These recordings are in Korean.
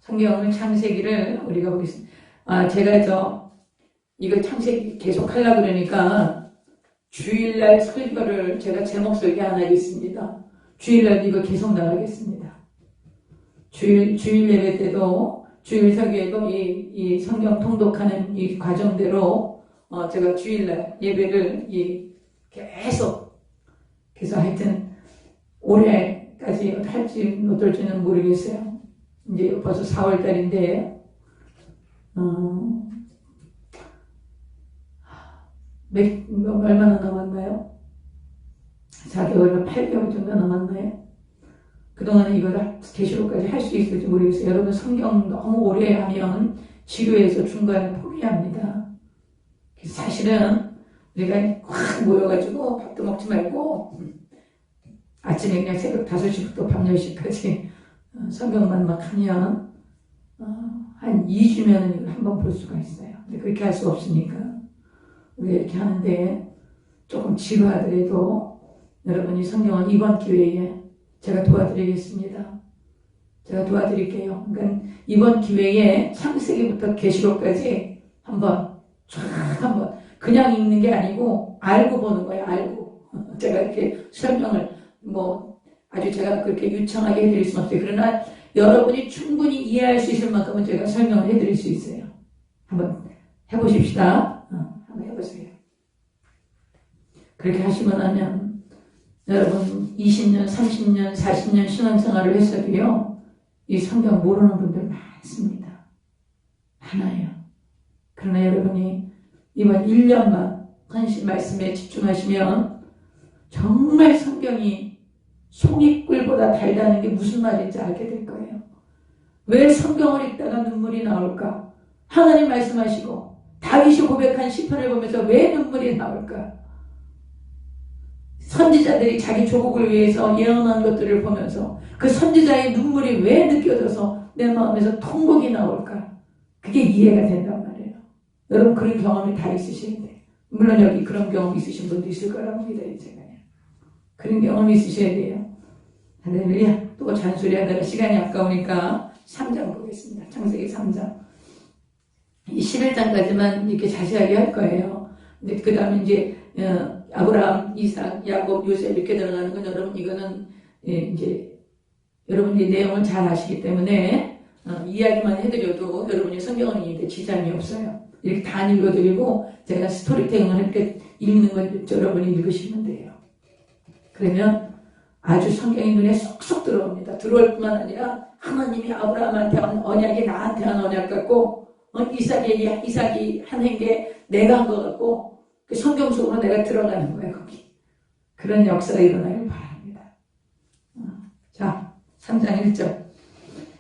성경을 창세기를 우리가 보겠습니다. 제가 이거 창세기 계속 하려고 그러니까 주일날 설교를 제가 제목 설교 안 하겠습니다. 주일날 이거 계속 나가겠습니다. 주일 예배 때도 주일 설교에도 이 성경 통독하는 이 과정대로 제가 주일날 예배를 계속 하여튼 올해까지 할지 어떨지는 모르겠어요. 이제 벌써 4월 달인데 얼마나 남았나요? 4개월, 8개월 정도 남았나요? 그동안에 이걸 계시록까지 할 수 있을지 모르겠어요. 여러분 성경 너무 오래 하면 지루해서 중간에 포기합니다. 사실은 우리가 확 모여가지고 밥도 먹지 말고 아침에 그냥 새벽 5시부터 밤 10시까지 성경만 막 하면 한 2주면 이걸 한번 볼 수가 있어요. 근데 그렇게 할 수 없으니까 우리가 이렇게 하는데 조금 지루하더라도 여러분이 성경을 이번 기회에 제가 도와드리겠습니다. 제가 도와드릴게요. 그러니까 이번 기회에 창세기부터 계시록까지 한번 그냥 읽는 게 아니고 알고 보는 거예요. 알고 제가 이렇게 설명을 아주 제가 그렇게 유창하게 해드릴 수는 없어요. 그러나 여러분이 충분히 이해할 수 있을 만큼은 제가 설명을 해드릴 수 있어요. 한번 해보십시다. 한번 해보세요. 그렇게 하시고 나면 여러분 20년, 30년, 40년 신앙생활을 했어도요. 이 성경 모르는 분들 많습니다. 많아요. 그러나 여러분이 이번 1년만 말씀에 집중하시면 정말 성경이 송이꿀보다 달다는 게 무슨 말인지 알게 될 거예요. 왜 성경을 읽다가 눈물이 나올까? 하나님 말씀하시고 다윗이 고백한 시편을 보면서 왜 눈물이 나올까? 선지자들이 자기 조국을 위해서 예언한 것들을 보면서 그 선지자의 눈물이 왜 느껴져서 내 마음에서 통곡이 나올까? 그게 이해가 된단 말이에요. 여러분 그런 경험이 다 있으셔야 돼요. 물론 여기 그런 경험 있으신 분도 있을 거라고 믿어요. 제가 그런 경험이 있으셔야 돼요. 할렐루야. 또 잔소리하다가 시간이 아까우니까 3장 보겠습니다. 창세기 3장. 이 11장까지만 이렇게 자세하게 할 거예요. 근데 그 다음에 이제 아브라함, 이삭, 야곱, 요셉 이렇게 들어가는 건 여러분 이거는 이제 여러분이 내용을 잘 아시기 때문에 이야기만 해드려도 여러분이 성경을 읽는데 지장이 없어요. 이렇게 다 읽어드리고 제가 스토리텔링을 할 때 읽는 건 여러분이 읽으시면 돼요. 그러면 아주 성경이 눈에 쏙쏙 들어옵니다. 들어올 뿐만 아니라 하나님이 아브라함한테 한 언약이 나한테 한 언약 같고 이삭이 한 게 내가 한 것 같고 그 성경 속으로 내가 들어가는 거예요. 거기. 그런 역사가 일어나길 바랍니다. 자, 3장 1절.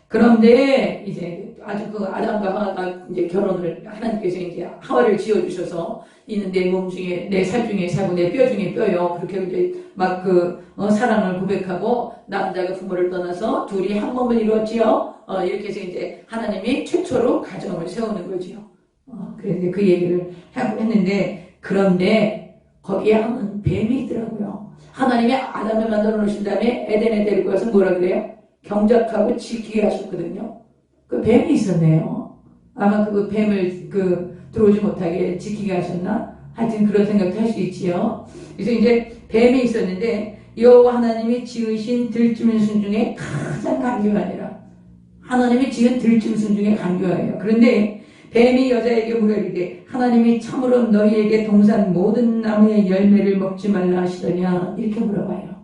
그런데 이제 아주 그 아담과 하와가 이제 결혼을 하나님께서 이제 하와를 지어주셔서 이는 내 몸 중에 내 살 중에 살고 내 뼈 중에 뼈요. 그렇게 이제 막 사랑을 고백하고 남자가 부모를 떠나서 둘이 한 몸을 이루었지요. 이렇게 해서 이제 하나님이 최초로 가정을 세우는 거지요. 그래서 그 얘기를 했는데 그런데 거기에 한 뱀이 있더라고요. 하나님이 아담을 만들어 놓으신 다음에 에덴에 데리고 가서 뭐라 그래요? 경작하고 지키게 하셨거든요. 그 뱀이 있었네요. 아마 그 뱀을 들어오지 못하게 지키게 하셨나? 하여튼 그런 생각도 할 수 있지요. 그래서 이제 뱀이 있었는데 여호와 하나님이 지으신 들짐승 중에 가장 간교하니라. 하나님이 지은 들짐승 중에 간교하예요. 그런데 뱀이 여자에게 물으리되 하나님이 참으로 너희에게 동산 모든 나무의 열매를 먹지 말라 하시더냐? 이렇게 물어봐요.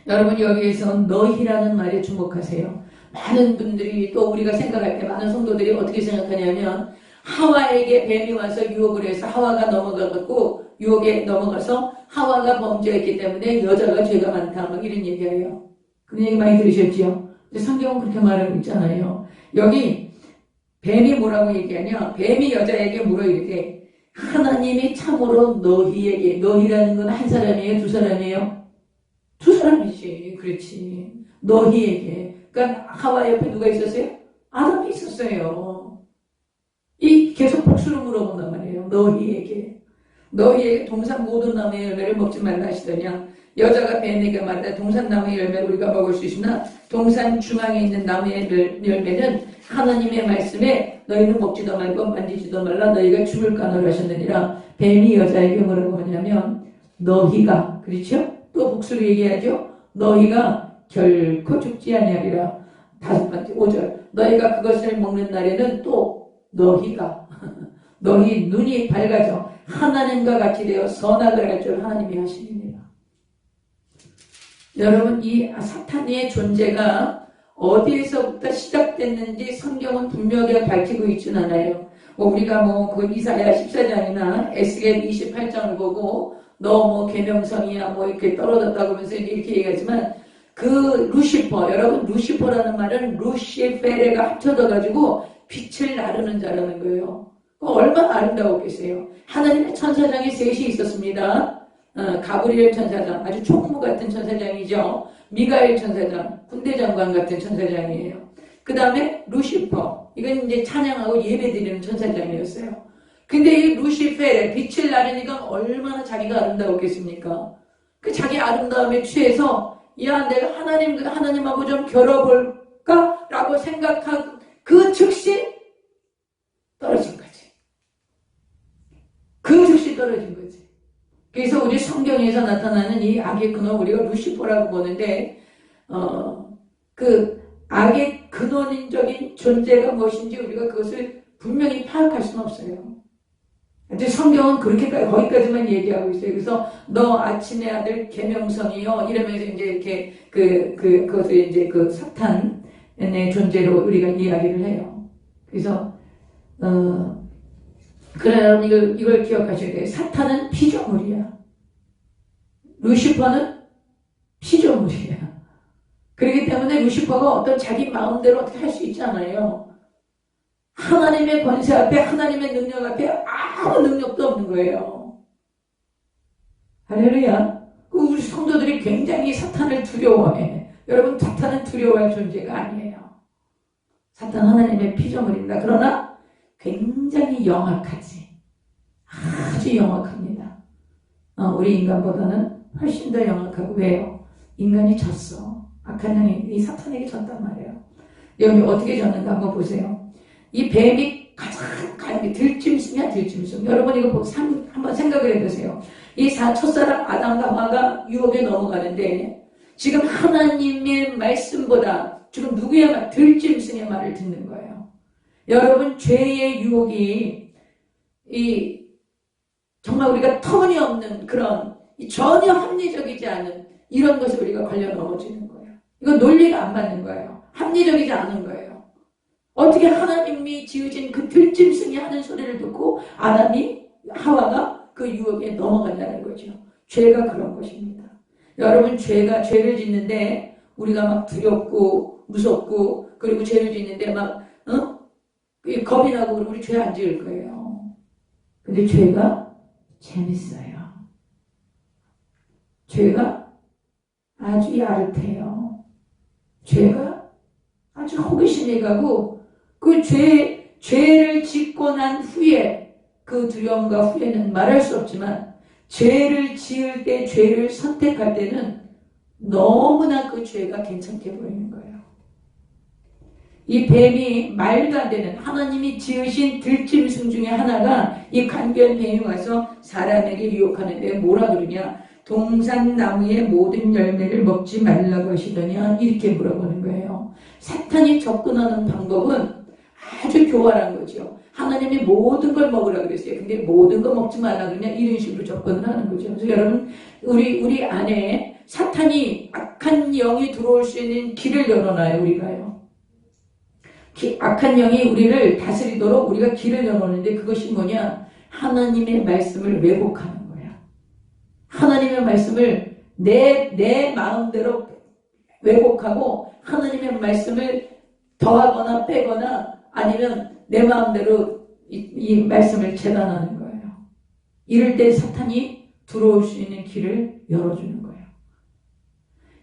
여러분 여기에서 너희라는 말에 주목하세요. 많은 분들이 또 우리가 생각할 때 많은 성도들이 어떻게 생각하냐면 하와에게 뱀이 와서 유혹을 해서 하와가 넘어가고 유혹에 넘어가서 하와가 범죄했기 때문에 여자가 죄가 많다 막 이런 얘기해요. 그런 얘기 많이 들으셨죠? 근데 성경은 그렇게 말하고 있잖아요. 여기 뱀이 뭐라고 얘기하냐? 뱀이 여자에게 물어 이르되 하나님이 참으로 너희에게 너희라는 건 한 사람이에요? 두 사람이에요? 두 사람이지. 그렇지. 너희에게. 그러니까 하와 옆에 누가 있었어요? 아담이 있었어요. 계속 복수로 물어본단 말이에요. 너희에게 동산 모든 나무의 열매를 먹지 말라 하시더냐. 여자가 뱀에게 말하되 동산나무의 열매를 우리가 먹을 수 있으나 동산 중앙에 있는 나무의 열매는 하나님의 말씀에 너희는 먹지도 말고 만지지도 말라 너희가 죽을까 하셨느니라. 뱀이 여자에게 뭐라고 하냐면 너희가, 그렇죠? 또 복수로 얘기하죠. 너희가 결코 죽지 아니하리라. 5번째 5절 너희가 그것을 먹는 날에는 또 너희가 너희 눈이 밝아져 하나님과 같이 되어 선악을 알 줄 하나님이 하시느니라. 여러분, 이 사탄의 존재가 어디에서부터 시작됐는지 성경은 분명하게 밝히고 있지는 않아요. 우리가 그 이사야 14장이나 에스겔 28장을 보고 너 계명성이야 이렇게 떨어졌다고 하면서 이렇게 얘기하지만 그 루시퍼, 여러분 루시퍼라는 말은 루시페레가 합쳐져가지고 빛을 나르는 자라는 거예요. 얼마나 아름다웠겠어요. 하나님의 천사장이 셋이 있었습니다. 가브리엘 천사장, 아주 총무 같은 천사장이죠. 미가엘 천사장, 군대 장관 같은 천사장이에요. 그 다음에 루시퍼, 이건 이제 찬양하고 예배드리는 천사장이었어요. 근데 이 루시페레, 빛을 나르니까 얼마나 자기가 아름다웠겠습니까? 그 자기 아름다움에 취해서 야, 내가 하나님하고 좀 겨뤄볼까? 라고 생각한 그 즉시 떨어진 거지. 그 즉시 떨어진 거지. 그래서 우리 성경에서 나타나는 이 악의 근원, 우리가 루시퍼라고 보는데, 그 악의 근원적인 존재가 무엇인지 우리가 그것을 분명히 파악할 수는 없어요. 근데 성경은 거기까지만 얘기하고 있어요. 그래서 너 아침의 아들 계명성이요 이러면서 이제 이렇게 그것을 이제 그 사탄의 존재로 우리가 이야기를 해요. 그래서 그러나 이걸 기억하셔야 돼요. 사탄은 피조물이야. 루시퍼는 피조물이야. 그렇기 때문에 루시퍼가 어떤 자기 마음대로 어떻게 할 수 있잖아요. 하나님의 권세 앞에, 하나님의 능력 앞에 아무 능력도 없는 거예요. 할렐루야. 우리 성도들이 굉장히 사탄을 두려워해. 여러분, 사탄은 두려워할 존재가 아니에요. 사탄 하나님의 피조물입니다. 그러나 굉장히 영악하지. 아주 영악합니다. 우리 인간보다는 훨씬 더 영악하고. 왜요? 인간이 졌어. 악한 영이 이 사탄에게 졌단 말이에요. 여기 어떻게 졌는가 한번 보세요. 이 뱀이 가장 강하게 들짐승이야, 들짐승. 여러분 이거 한번 생각을 해보세요. 이 첫사람 아담과 하와가 유혹에 넘어가는데 지금 하나님의 말씀보다 지금 누구의 말? 들짐승의 말을 듣는 거예요. 여러분, 죄의 유혹이 정말 우리가 터무니없는 그런 전혀 합리적이지 않은 이런 것에 우리가 걸려 넘어지는 거예요. 이건 논리가 안 맞는 거예요. 합리적이지 않은 거예요. 어떻게 하나님이 지으신 그 들짐승이 하는 소리를 듣고 하와가 그 유혹에 넘어간다는 거죠. 죄가 그런 것입니다. 여러분, 죄를 짓는데 우리가 막 두렵고 무섭고 그리고 죄를 짓는데 겁이 나고 우리 죄 안 지을 거예요. 근데 죄가 재밌어요. 죄가 아주 야릇해요. 죄가 아주 호기심이 가고 그 죄를 짓고 난 후에 그 두려움과 후회는 말할 수 없지만 죄를 지을 때, 죄를 선택할 때는 너무나 그 죄가 괜찮게 보이는 거예요. 이 뱀이 말도 안 되는 하나님이 지으신 들짐승 중에 하나가 이 간교한 뱀이 와서 사람에게 유혹하는데 뭐라 그러냐? 동산나무의 모든 열매를 먹지 말라고 하시더냐? 이렇게 물어보는 거예요. 사탄이 접근하는 방법은 아주 교활한 거죠. 하나님이 모든 걸 먹으라 그랬어요. 근데 모든 거 먹지 말라 그러냐? 이런 식으로 접근을 하는 거죠. 그래서 여러분, 우리 안에 사탄이 악한 영이 들어올 수 있는 길을 열어놔요, 우리가요. 악한 영이 우리를 다스리도록 우리가 길을 열어놓는데 그것이 뭐냐? 하나님의 말씀을 왜곡하는 거야. 하나님의 말씀을 내 마음대로 왜곡하고 하나님의 말씀을 더하거나 빼거나 아니면 내 마음대로 이 말씀을 재단하는 거예요. 이럴 때 사탄이 들어올 수 있는 길을 열어주는 거예요.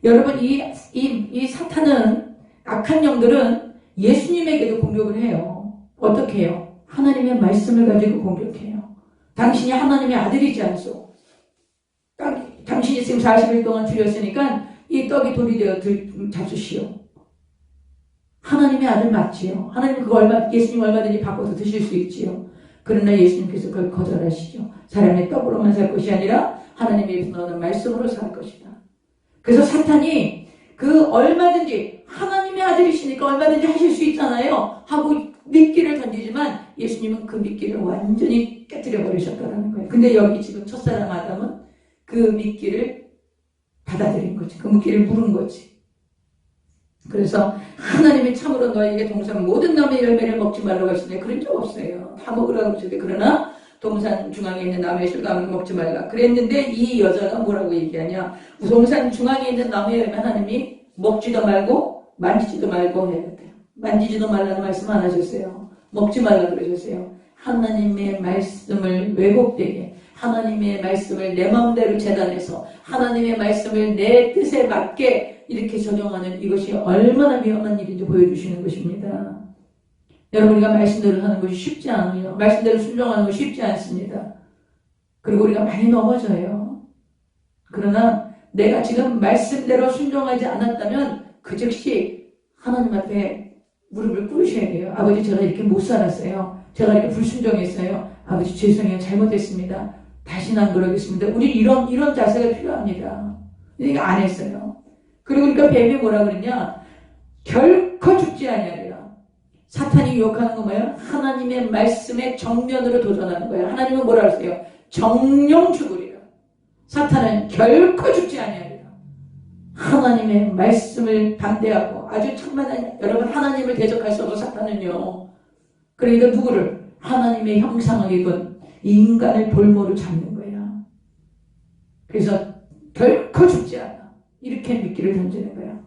여러분, 이 사탄은, 악한 영들은 예수님에게도 공격을 해요. 어떻게 해요? 하나님의 말씀을 가지고 공격해요. 당신이 하나님의 아들이지 않소? 당신이 지금 40일 동안 줄였으니까 이 떡이 돌이 되어 잡수시오. 하나님의 아들 맞지요. 하나님 예수님 얼마든지 바꿔서 드실 수 있지요. 그러나 예수님께서 그걸 거절하시죠. 사람의 떡으로만 살 것이 아니라 하나님의 입에서 나오는 말씀으로 살 것이다. 그래서 사탄이 그 얼마든지 하나님의 아들이시니까 얼마든지 하실 수 있잖아요 하고 미끼를 던지지만 예수님은 그 미끼를 완전히 깨뜨려 버리셨다는 거예요. 근데 여기 지금 첫사람 아담은 그 미끼를 받아들인 거지. 그 미끼를 물은 거지. 그래서 하나님이 참으로 너에게 동산 모든 나무의 열매를 먹지 말라고 하시네. 그런 적 없어요. 다 먹으라고 그러셨는데 그러나 동산 중앙에 있는 나무의 실과는 먹지 말라 그랬는데 이 여자가 뭐라고 얘기하냐. 동산 중앙에 있는 나무의 열매 하나님이 먹지도 말고 만지지도 말고 해야 돼요. 만지지도 말라는 말씀 안 하셨어요. 먹지 말라 그러셨어요. 하나님의 말씀을 왜곡되게 하나님의 말씀을 내 마음대로 재단해서 하나님의 말씀을 내 뜻에 맞게 이렇게 적용하는 이것이 얼마나 위험한 일인지 보여주시는 것입니다. 여러분 우리가 말씀대로 하는 것이 쉽지 않아요. 말씀대로 순종하는 것이 쉽지 않습니다. 그리고 우리가 많이 넘어져요. 그러나 내가 지금 말씀대로 순종하지 않았다면 그 즉시 하나님 앞에 무릎을 꿇으셔야 돼요. 아버지 제가 이렇게 못 살았어요. 제가 이렇게 불순종했어요. 아버지 죄송해요. 잘못했습니다. 다시는 안 그러겠습니다. 우리 이런 자세가 필요합니다. 이거 안 했어요. 그리고 그러니까 뱀이 뭐라 그러냐. 결코 죽지 아니하리라. 사탄이 유혹하는 건 뭐예요? 하나님의 말씀에 정면으로 도전하는 거예요. 하나님은 뭐라 하세요? 정령 죽으리라. 사탄은 결코 죽지 아니하리라. 하나님의 말씀을 반대하고 아주 천만한 여러분 하나님을 대적할 수 없어 사탄은요. 그러니까 누구를? 하나님의 형상을 입은 인간을 볼모로 잡는 거야. 그래서 결코 죽지 않아. 이렇게 미끼를 던지는 거야.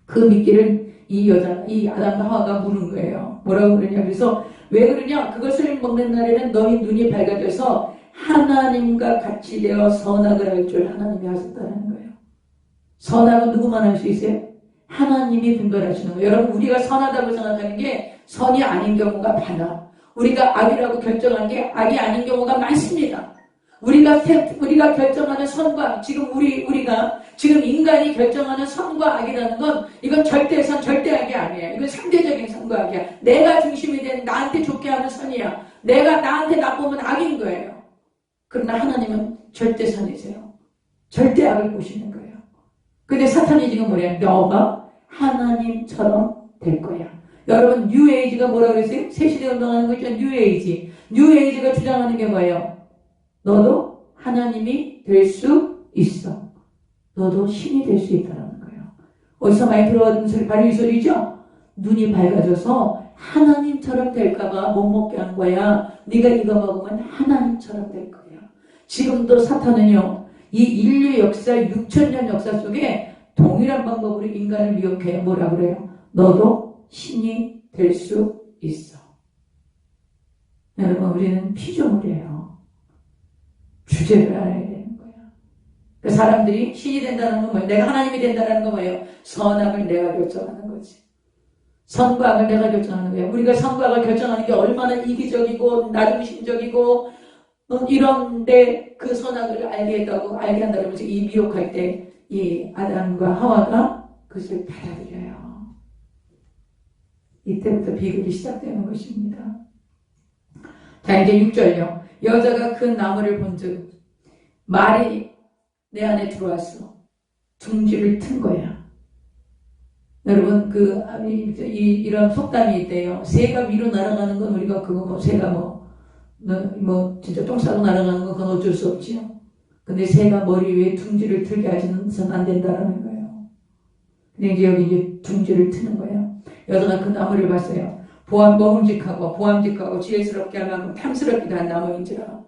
그 미끼를 이 아담과 하와가 무는 거예요. 뭐라고 그러냐. 그래서 왜 그러냐. 그것을 먹는 날에는 너희 눈이 밝아져서 하나님과 같이 되어 선악을 할 줄 하나님이 하셨다는 거예요. 선악은 누구만 할 수 있어요? 하나님이 분별하시는 거예요. 여러분 우리가 선하다고 생각하는 게 선이 아닌 경우가 많아. 우리가 악이라고 결정한 게 악이 아닌 경우가 많습니다. 우리가 결정하는 선과 우리가 지금 인간이 결정하는 선과 악이라는 건 이건 절대 선, 절대 악이 아니에요. 이건 상대적인 선과 악이야. 내가 중심이 된 나한테 좋게 하는 선이야. 내가 나한테 나쁘면 악인 거예요. 그러나 하나님은 절대 선이세요. 절대 악을 보시는 거예요. 근데 사탄이 지금 뭐냐? 너가 하나님처럼 될 거야. 여러분 뉴에이지가 뭐라고 그랬어요? 새시대 운동하는 거 있죠? 뉴에이지. 뉴에이지가 주장하는 게 뭐예요? 너도 하나님이 될 수 있어. 너도 신이 될 수 있다는 거예요. 어디서 많이 들어왔던 소리, 바로 이 소리죠? 눈이 밝아져서 하나님처럼 될까봐 못 먹게 한 거야. 네가 이거 먹으면 하나님처럼 될 거야. 지금도 사탄은요. 이 인류 역사 6,000년 역사 속에 동일한 방법으로 인간을 미혹해 뭐라 그래요? 너도 신이 될 수 있어. 여러분 우리는 피조물이에요. 주제를 알아야 되는 거야. 그 사람들이 신이 된다는 건 뭐예요? 내가 하나님이 된다는 건 뭐예요? 선악을 내가 결정하는 거지. 선과 악을 내가 결정하는 거예요. 우리가 선과 악을 결정하는 게 얼마나 이기적이고 나중심적이고 이런데 그 선악을 알게 한다고 해서 이 미혹할 때 이 아담과 하와가 그것을 받아들여요. 이때부터 비극이 시작되는 것입니다. 자 이제 6절요. 여자가 그 나무를 본즉 말이 내 안에 들어왔어. 둥지를 튼 거야. 여러분 이런 속담이 있대요. 새가 위로 날아가는 건 우리가 새가 진짜 똥 싸고 날아가는 건 그건 어쩔 수 없지요. 근데 새가 머리 위에 둥지를 틀게 하지는 안 된다라는 거예요. 근데 이제 여기 둥지를 트는 거예요. 여자가 그 나무를 봤어요. 보암직하고 지혜스럽게 할 만큼 탐스럽기도 한 나무인지라.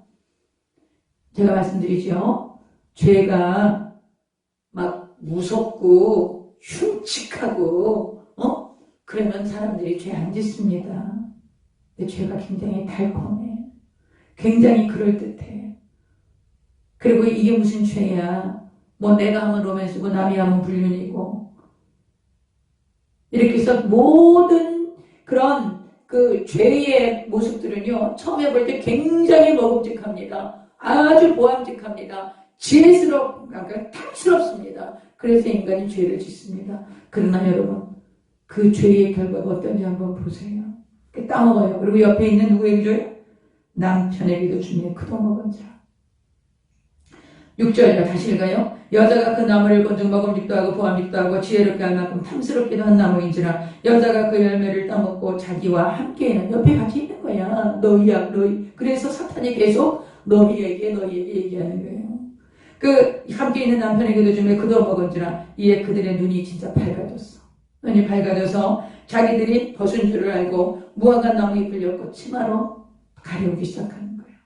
제가 말씀드리죠. 죄가 막 무섭고 흉측하고 그러면 사람들이 죄 안 짓습니다. 근데 죄가 굉장히 달콤해. 굉장히 그럴듯해. 그리고 이게 무슨 죄야. 내가 하면 로맨스고 남이 하면 불륜이고 이렇게 해서 모든 그런 그 죄의 모습들은요 처음에 볼 때 굉장히 먹음직합니다. 아주 보암직합니다. 그러니까 탐스럽습니다. 그래서 인간이 죄를 짓습니다. 그러나 여러분, 그 죄의 결과가 어떤지 한번 보세요. 따먹어요. 그리고 옆에 있는 누구에게 줘요? 남편에게도 주며 그도 먹은 자. 6절이요. 다시 읽어요. 여자가 그 나무를 본즉 먹음직도 하고 보암직도 하고 지혜롭게 할 만큼 탐스럽기도 한 나무인지라 여자가 그 열매를 따먹고 자기와 함께는 옆에 같이 있는 거야. 너희야 너희. 그래서 사탄이 계속 너희에게 얘기하는 거예요. 그 함께 있는 남편에게도 주며 그도 먹은지라 이에 그들의 눈이 진짜 밝아졌어. 눈이 밝아져서 자기들이 벗은 줄을 알고 무화과 나무 잎을 엮고 치마로 가려우기 시작하는 거예요.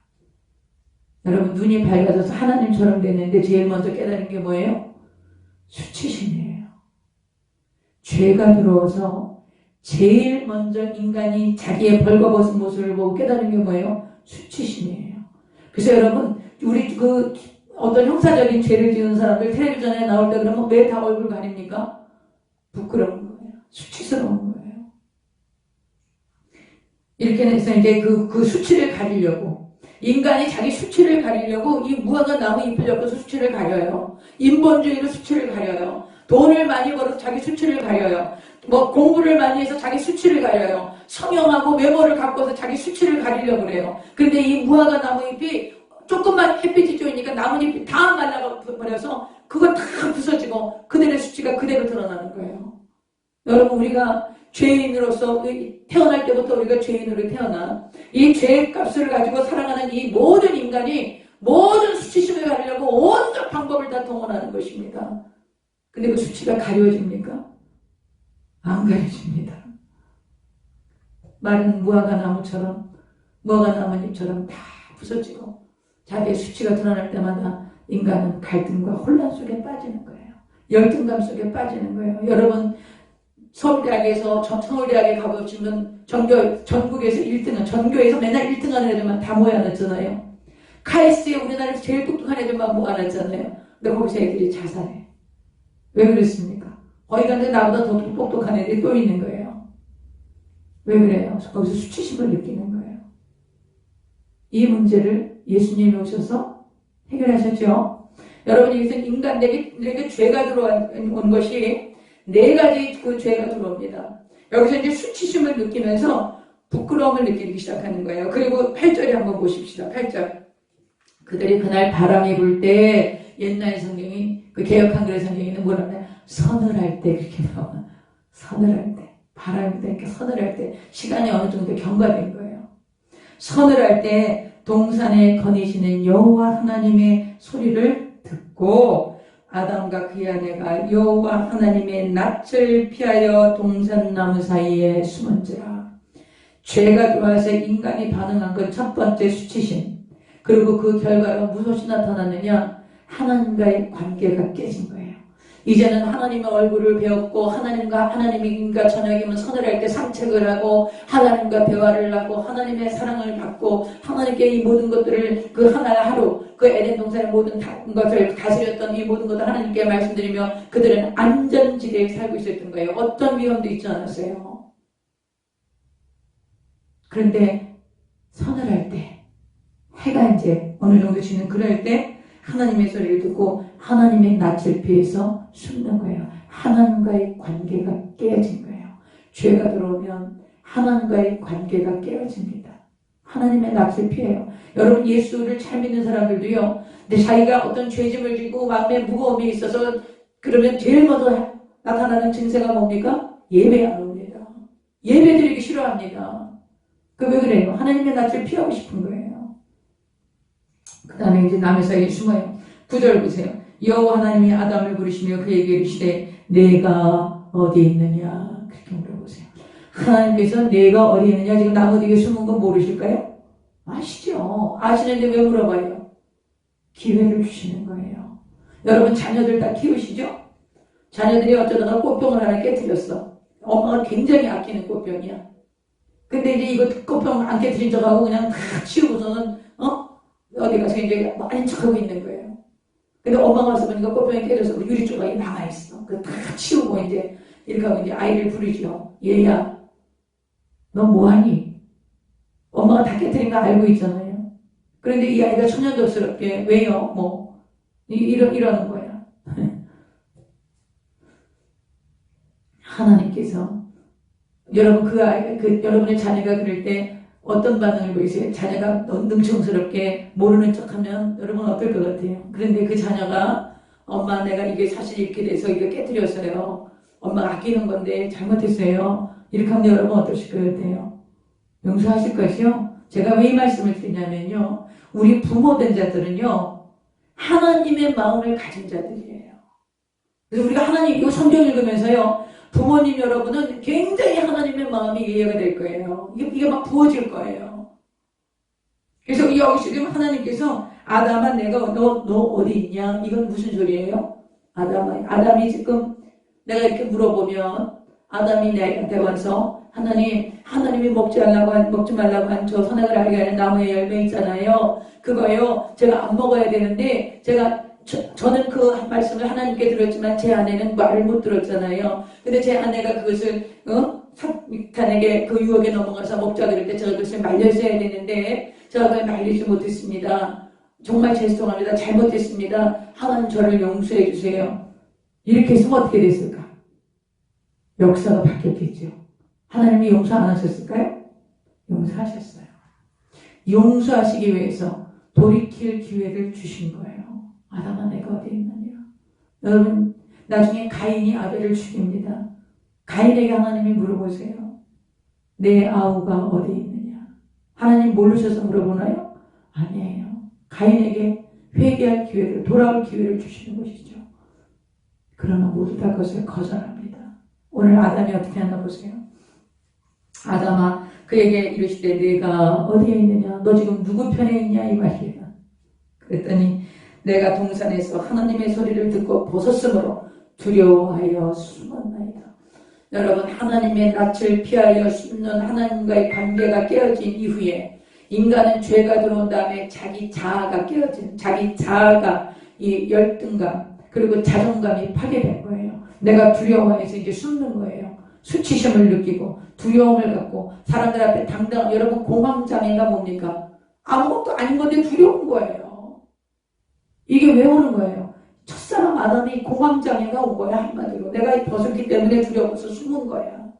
여러분, 눈이 밝아져서 하나님처럼 됐는데 제일 먼저 깨달은 게 뭐예요? 수치심이에요. 죄가 들어와서 제일 먼저 인간이 자기의 벌거벗은 모습을 보고 깨달은 게 뭐예요? 수치심이에요. 그래서 여러분, 우리 어떤 형사적인 죄를 지은 사람들 텔레비전에 나올 때 그러면 왜 다 얼굴 가립니까? 부끄러운 거예요. 수치스러운 거예요. 이렇게 해서 이제 그 수치를 가리려고, 인간이 자기 수치를 가리려고 이 무화과 나무 잎을 엮어서 수치를 가려요. 인본주의로 수치를 가려요. 돈을 많이 벌어서 자기 수치를 가려요. 공부를 많이 해서 자기 수치를 가려요. 성형하고 외모를 갖고서 자기 수치를 가리려고 그래요. 그런데 이 무화과 나무 잎이 조금만 햇빛이 쬐니까 나뭇잎이 다 말라버려서 그거 다 부서지고 그들의 수치가 그대로 드러나는 거예요. 여러분, 우리가 죄인으로서 태어날 때부터 우리가 죄인으로 태어나 이 죄값을 가지고 살아가는 이 모든 인간이 모든 수치심을 가리려고 온갖 방법을 다 동원하는 것입니다. 근데 그 수치가 가려집니까? 안 가려집니다. 마른 무화과 나뭇잎처럼 다 부서지고 자기의 수치가 드러날 때마다 인간은 갈등과 혼란 속에 빠지는 거예요. 열등감 속에 빠지는 거예요. 여러분, 서울대학에 가보시면 전국에서 1등은, 전교에서 맨날 1등하는 애들만 다 모여놨잖아요. 카이스트에 우리나라에서 제일 똑똑한 애들만 모아놨잖아요. 근데 거기서 애들이 자살해. 왜 그랬습니까? 거기 갔는데 나보다 더 똑똑한 애들이 또 있는 거예요. 왜 그래요? 거기서 수치심을 느끼는 거예요. 이 문제를 예수님이 오셔서 해결하셨죠. 여러분, 여기서 인간에게 죄가 들어온 것이 네 가지 그 죄가 들어옵니다. 여기서 이제 수치심을 느끼면서 부끄러움을 느끼기 시작하는 거예요. 그리고 8절에 한번 보십시다. 8절. 그들이 그날 바람이 불 때, 옛날 성경이, 그 개역한글 성경에는 뭐라 하냐? 서늘할 때 그렇게 나와. 서늘할 때. 바람이 불니까 서늘할 때. 시간이 어느 정도 경과된 거예요. 서늘할 때 동산에 거니시는 여호와 하나님의 소리를 듣고 아담과 그의 아내가 여호와 하나님의 낯을 피하여 동산나무 사이에 숨은지라. 죄가 들어와서 인간이 반응한 건 첫 번째 수치심. 그리고 그 결과로 무엇이 나타났느냐? 하나님과의 관계가 깨진 거예요. 이제는 하나님의 얼굴을 배웠고 하나님과 저녁이면 서늘할 때 산책을 하고 하나님과 대화를 하고 하나님의 사랑을 받고 하나님께 이 모든 것들을 그 하루 그 에덴 동산의 모든 것을 다스렸던 이 모든 것을 하나님께 말씀드리며 그들은 안전지대에 살고 있었던 거예요. 어떤 위험도 있지 않았어요. 그런데 서늘할 때 해가 이제 어느 정도 지는 그럴 때 하나님의 소리를 듣고 하나님의 낯을 피해서 숨는 거예요. 하나님과의 관계가 깨어진 거예요. 죄가 들어오면 하나님과의 관계가 깨어집니다. 하나님의 낯을 피해요. 여러분, 예수를 잘 믿는 사람들도요, 근데 자기가 어떤 죄짐을 지고 마음에 무거움이 있어서 그러면 제일 먼저 나타나는 증세가 뭡니까? 예배 안 옵니다. 예배 드리기 싫어합니다. 왜 그래요? 하나님의 낯을 피하고 싶은 거예요. 그 다음에 이제 남의 사이에 숨어요. 9절 보세요. 여호와 하나님이 아담을 부르시며 그에게 이르시되 내가 어디에 있느냐? 그렇게 물어보세요. 하나님께서 내가 어디에 있느냐? 지금 나무 뒤에 숨은 건 모르실까요? 아시죠? 아시는데 왜 물어봐요? 기회를 주시는 거예요. 여러분, 자녀들 다 키우시죠? 자녀들이 어쩌다가 꽃병을 하나 깨뜨렸어. 엄마가 굉장히 아끼는 꽃병이야. 근데 이제 이거 꽃병 안 깨뜨린 척하고 그냥 다 치우고서는 어디 가서 이제 많은 척하고 있는 거예요. 근데 엄마가 와서 보니까 꽃병이 깨져서 유리 조각이 남아있어. 그거 다 치우고 이제 이렇게 하고 이제 아이를 부르죠. 얘야, 너 뭐하니? 엄마가 다 깨뜨린 거 알고 있잖아요. 그런데 이 아이가 천연덕스럽게 왜요? 이러는 거야. 하나님께서 여러분 여러분의 자녀가 그럴 때 어떤 반응을 보이세요? 자녀가 능청스럽게 모르는 척하면 여러분 어떨 것 같아요? 그런데 그 자녀가 엄마 내가 이게 사실 이렇게 돼서 이거 깨뜨렸어요. 엄마가 아끼는 건데 잘못했어요. 이렇게 하면 여러분 어떠실 것 같아요? 용서하실 것이요? 제가 왜 이 말씀을 드리냐면요. 우리 부모된 자들은요. 하나님의 마음을 가진 자들이에요. 그래서 우리가 하나님 이거 성경 읽으면서요. 부모님 여러분은 굉장히 하나님의 마음이 이해가 될 거예요. 이게 막 부어질 거예요. 그래서 여기 지금 하나님께서 아담아 내가 너 어디 있냐? 이건 무슨 소리예요? 아담이 지금 내가 이렇게 물어보면 아담이 내한테 와서 하나님이 먹지 말라고 한 저 선악을 알게 하는 나무의 열매 있잖아요. 그거요. 제가 안 먹어야 되는데 저는 그 말씀을 하나님께 들었지만 제 아내는 말을 못 들었잖아요. 근데 제 아내가 그것을 사탄에게 그 유혹에 넘어가서 먹자 그럴 때 제가 그것을 말렸어야 되는데 제가 그걸 말리지 못했습니다. 정말 죄송합니다. 잘못했습니다. 하나님 저를 용서해 주세요. 이렇게 했으면 어떻게 됐을까? 역사가 바뀌었겠죠. 하나님이 용서 안 하셨을까요? 용서하셨어요. 용서하시기 위해서 돌이킬 기회를 주신 거예요. 아담아 내가 어디 있느냐. 여러분 나중에 가인이 아벨을 죽입니다. 가인에게 하나님이 물어보세요. 내 아우가 어디 있느냐. 하나님 모르셔서 물어보나요? 아니에요. 가인에게 회개할 기회를 돌아올 기회를 주시는 것이죠. 그러나 모두 다 그것을 거절합니다. 오늘 아담이 어떻게 하나 보세요. 아담아 그에게 이르시되 내가 어디에 있느냐. 너 지금 누구 편에 있냐 이 말이에요. 그랬더니 내가 동산에서 하나님의 소리를 듣고 벗었으므로 두려워하여 숨었나이다. 여러분 하나님의 낯을 피하여 숨는 하나님과의 관계가 깨어진 이후에 인간은 죄가 들어온 다음에 자기 자아가 깨어진 자기 자아가 이 열등감 그리고 자존감이 파괴된 거예요. 내가 두려워해서 이제 숨는 거예요. 수치심을 느끼고 두려움을 갖고 사람들 앞에 여러분 공황장애가 뭡니까? 아무것도 아닌 건데 두려운 거예요. 이게 왜 오는 거예요? 첫사람 아담이 공황장애가 온 거야. 한마디로 내가 벗었기 때문에 두려워서 숨은 거야.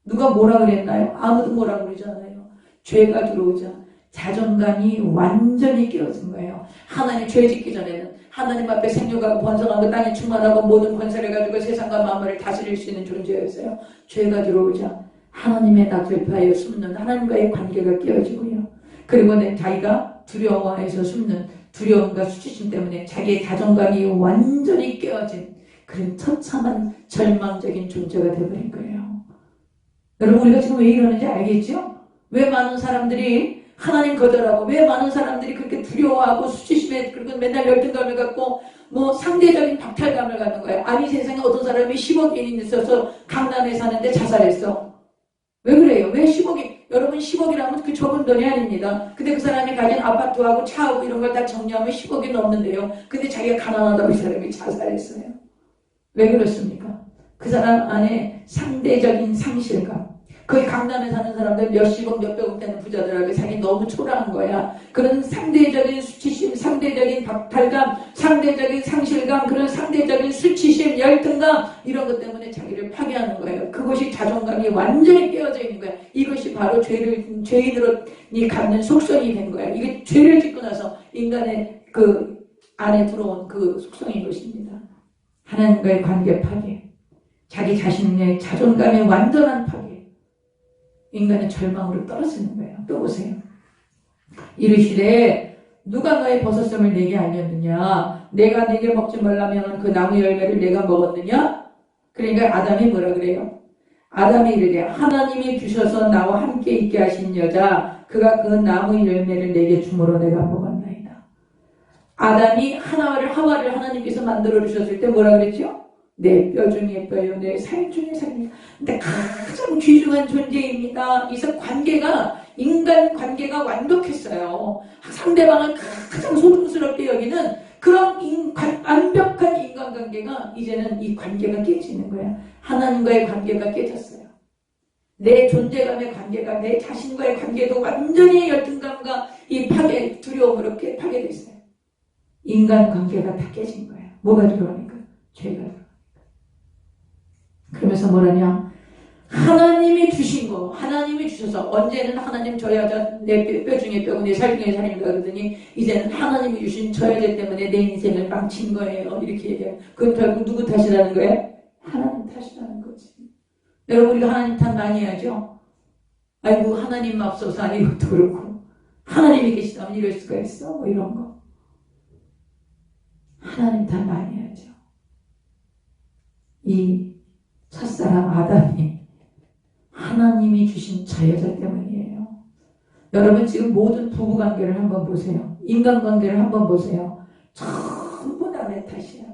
누가 뭐라 그랬나요? 아무도 뭐라 그러잖아요. 죄가 들어오자 자존감이 완전히 깨어진 거예요. 하나님 죄 짓기 전에는 하나님 앞에 생육하고 번성하고 땅에 충만하고 모든 권세를 가지고 세상과 만물을 다스릴 수 있는 존재였어요. 죄가 들어오자 하나님의 낯을 피하여 숨는 하나님과의 관계가 깨어지고요. 그리고 자기가 두려워해서 숨는 두려움과 수치심 때문에 자기의 자존감이 완전히 깨어진 그런 처참한 절망적인 존재가 되어버린 거예요. 여러분 우리가 지금 왜 이러는지 알겠죠? 왜 많은 사람들이 하나님 거절하고 왜 많은 사람들이 그렇게 두려워하고 수치심에 그리고 맨날 열등감을 갖고 상대적인 박탈감을 갖는 거예요. 아니 세상에 어떤 사람이 10억이 있어서 강남에 사는데 자살했어. 왜 그래요? 왜 10억이? 여러분 10억이라면 그 적은 돈이 아닙니다. 근데 그 사람이 가진 아파트하고 차하고 이런 걸 다 정리하면 10억이 넘는데요. 근데 자기가 가난하다고 이 사람이 자살했어요. 왜 그렇습니까? 그 사람 안에 상대적인 상실감. 거기 강남에 사는 사람들 몇십억 몇백억 되는 부자들하고 자기 너무 초라한 거야. 그런 상대적인 수치심, 상대적인 박탈감, 상대적인 상실감, 그런 상대적인 수치심, 열등감 이런 것 때문에 자기를 파괴하는 거예요. 그것이 자존감이 완전히 깨어져 있는 거야. 이것이 바로 죄인으로 갖는 속성이 된 거야. 이게 죄를 짓고 나서 인간의 그 안에 들어온 그 속성인 것입니다. 하나님과의 관계 파괴, 자기 자신의 자존감의 완전한 파괴. 인간은 절망으로 떨어지는 거예요. 또 보세요. 이르시되 누가 너의 버섯음을 내게 알렸느냐? 내가 내게 먹지 말라면 그 나무 열매를 내가 먹었느냐? 그러니까 아담이 뭐라 그래요? 아담이 이르되 하나님이 주셔서 나와 함께 있게 하신 여자 그가 그 나무 열매를 내게 주므로 내가 먹었나이다. 아담이 하와를 하나님께서 만들어 주셨을 때 뭐라 그랬죠? 내 뼈 중에 뼈요, 내 살 중에 살입니다. 근데 가장 귀중한 존재입니다. 이서 인간 관계가 완벽했어요. 상대방을 가장 소중스럽게 여기는 그런 완벽한 인간관계가 이제는 이 관계가 깨지는 거야. 하나님과의 관계가 깨졌어요. 내 존재감의 관계가 내 자신과의 관계도 완전히 열등감과 이 두려움으로 파괴됐어요. 인간관계가 다 깨진 거예요. 뭐가 들어오니까? 죄가 들어오니까. 그러면서 뭐라냐? 하나님이 주신 거, 하나님이 주셔서 언제는 하나님 저 여자 내 뼈 중에 뼈고 내 살 중에 살인가 그러더니 이제는 하나님이 주신 저 여자 때문에 내 인생을 망친 거예요. 이렇게 얘기해요. 그건 결국 누구 탓이라는 거예요? 하나님 탓이라는 거지. 여러분 우리가 하나님 탓 많이 하죠? 아이고 하나님 앞서서 아니 이것도 그렇고 하나님이 계시다면 이럴 수가 있어? 뭐 이런 거. 하나님 탓 많이 하죠. 이 첫사람 아담이 하나님이 주신 저 여자 때문이에요. 여러분 지금 모든 부부관계를 한번 보세요. 인간관계를 한번 보세요. 전부 남의 탓이야.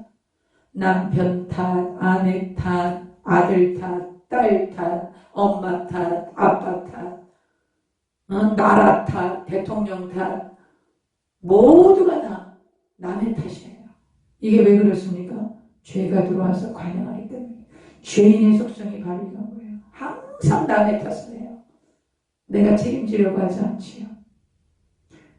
남편 탓, 아내 탓, 아들 탓, 딸 탓, 엄마 탓, 아빠 탓, 나라 탓, 대통령 탓, 모두가 다 남의 탓이에요. 이게 왜 그렇습니까? 죄가 들어와서 관영하기 때문에. 죄인의 속성이 발휘한 거예요. 항상 남의 탓을 해요. 내가 책임지려고 하지 않지요.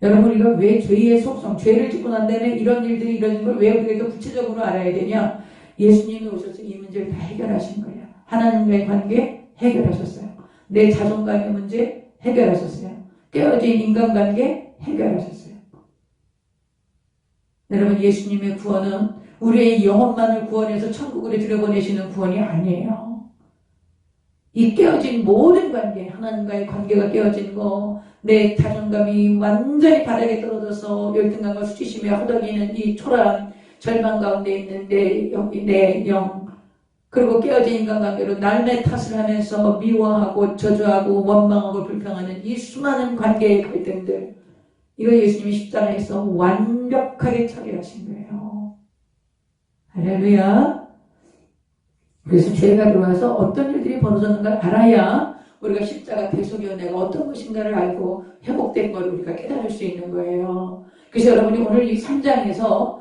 여러분 우리가 왜 죄의 속성, 죄를 짓고 난 다음에 이런 일들이 이런 걸 왜 우리가 더 구체적으로 알아야 되냐? 예수님이 오셔서 이 문제를 다 해결하신 거예요. 하나님과의 관계 해결하셨어요. 내 자존감의 문제 해결하셨어요. 깨어진 인간관계 해결하셨어요. 여러분 예수님의 구원은 우리의 영혼만을 구원해서 천국으로 들여보내시는 구원이 아니에요. 이 깨어진 모든 관계, 하나님과의 관계가 깨어진 거, 내 자존감이 완전히 바닥에 떨어져서 열등감과 수치심에 허덕이는 이 초라한 절망 가운데 있는 내 영, 그리고 깨어진 인간관계로 남의 탓을 하면서 미워하고 저주하고 원망하고 불평하는 이 수많은 관계의 갈등들, 이거 예수님이 십자가에서 완벽하게 처리하신 거예요. 할렐루야. 그래서 죄가 들어와서 어떤 일들이 벌어졌는가를 알아야 우리가 십자가 대속의 은혜가 어떤 것인가를 알고 회복된 걸 우리가 깨달을 수 있는 거예요. 그래서 여러분이 오늘 이 3장에서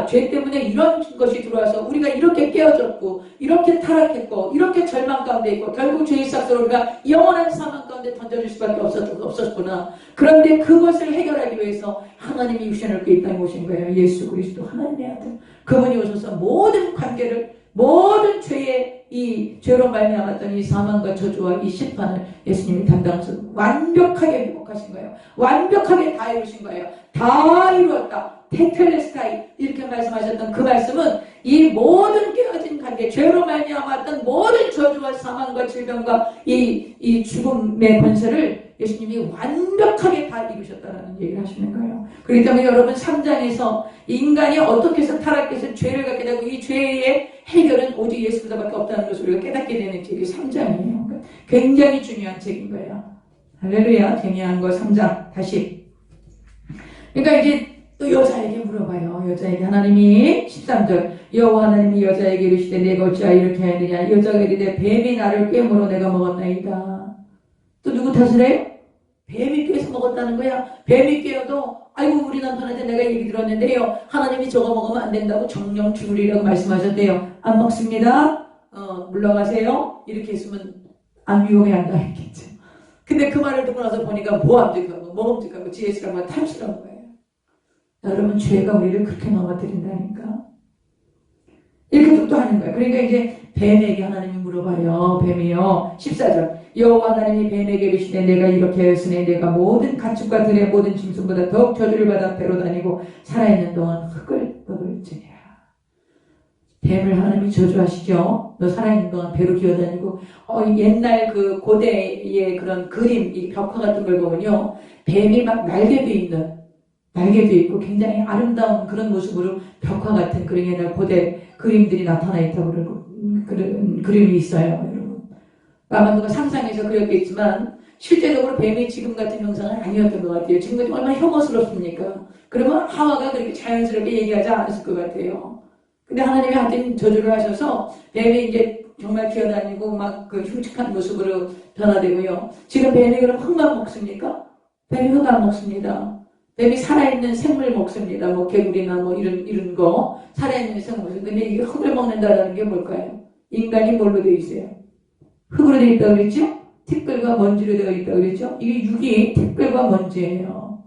죄 때문에 이런 것이 들어와서 우리가 이렇게 깨어졌고 이렇게 타락했고 이렇게 절망 가운데 있고 결국 죄의 싹으로 우리가 영원한 사망 가운데 던져질 수밖에 없었구나. 그런데 그것을 해결하기 위해서 하나님이 육신을 입고 이 땅에 오신 거예요. 예수 그리스도 하나님의 아들. 그분이 오셔서 모든 관계를 모든 죄의 이 죄로 말미암았던 이 사망과 저주와 이 심판을 예수님이 담당해서 완벽하게 회복하신 거예요. 완벽하게 다 이루신 거예요. 다 이루었다. 테텔레스타이 이렇게 말씀하셨던 그 말씀은 이 모든 깨어진 관계, 죄로 말미암았던 모든 저주와 사망과 질병과 이 죽음의 권세를 예수님이 완벽하게 다 이루셨다는 얘기를 하시는 거예요. 그렇기 때문에 여러분 3장에서 인간이 어떻게 해서 타락해서 죄를 갖게 되고 이 죄의 해결은 오직 예수보다밖에 없다는 것을 우리가 깨닫게 되는 책이 3장이에요. 굉장히 중요한 책인 거예요. 할렐루야. 중요한 거 3장 다시. 그러니까 이제 또 여자에게 물어봐요. 여자에게 하나님이 13절 여호와 하나님이 여자에게 이르시되 내가 어찌하여 이렇게 하느냐. 여자가 이르되 뱀이 나를 꿰물어 내가 먹었나이다. 또 누구 탓을 해요? 뱀이 꿰서 먹었다는 거야. 뱀이 꿰어도 아이고 우리 남편한테 내가 얘기 들었는데요. 하나님이 저거 먹으면 안 된다고 정령 죽으리라고 말씀하셨대요. 안 먹습니다. 물러가세요. 이렇게 했으면 안 미워해 한다 했겠죠. 근데 그 말을 듣고 나서 보니까 모함직하고 먹음직하고 지혜스러운 탐스러운 거예요. 여러분 죄가 우리를 그렇게 넘어뜨린다니까. 이렇게 독도하는 거예요. 그러니까 이제 뱀에게 하나님이 물어봐요. 뱀이요. 14절 여호와 하나님이 뱀에게 이르시되 내가 이렇게 하였으니 내가 모든 가축과 들의 모든 짐승보다 더욱 저주를 받아 배로 다니고 살아있는 동안 흙을 먹을지니라. 뱀을 하나님이 저주하시죠. 너 살아있는 동안 배로 기어다니고 옛날 그 고대의 그런 그림, 이 벽화 같은 걸 보면요. 뱀이 막 날개도 있고 굉장히 아름다운 그런 모습으로 벽화 같은 그런 옛날 고대 그림들이 나타나 있다고 그런 그림이 있어요. 여러분. 아마 누가 상상해서 그렸겠지만 실제적으로 뱀이 지금 같은 형상은 아니었던 것 같아요. 지금 같으면 얼마나 혐오스럽습니까? 그러면 하와가 그렇게 자연스럽게 얘기하지 않았을 것 같아요. 근데 하나님이 하여튼 저주를 하셔서 뱀이 이제 정말 기어다니고 막 그 흉측한 모습으로 변화되고요. 지금 뱀이 그럼 흙만 먹습니까? 뱀이 흙 안 먹습니다. 뱀이 살아있는 생물 먹습니다. 뭐 개구리나 뭐 이런 거 살아있는 생물. 근데 이게 흙을 먹는다라는 게 뭘까요? 인간이 뭘로 되어 있어요? 흙으로 되어 있다고 그랬죠? 티끌과 먼지로 되어 있다고 그랬죠? 이게 육이 티끌과 먼지예요.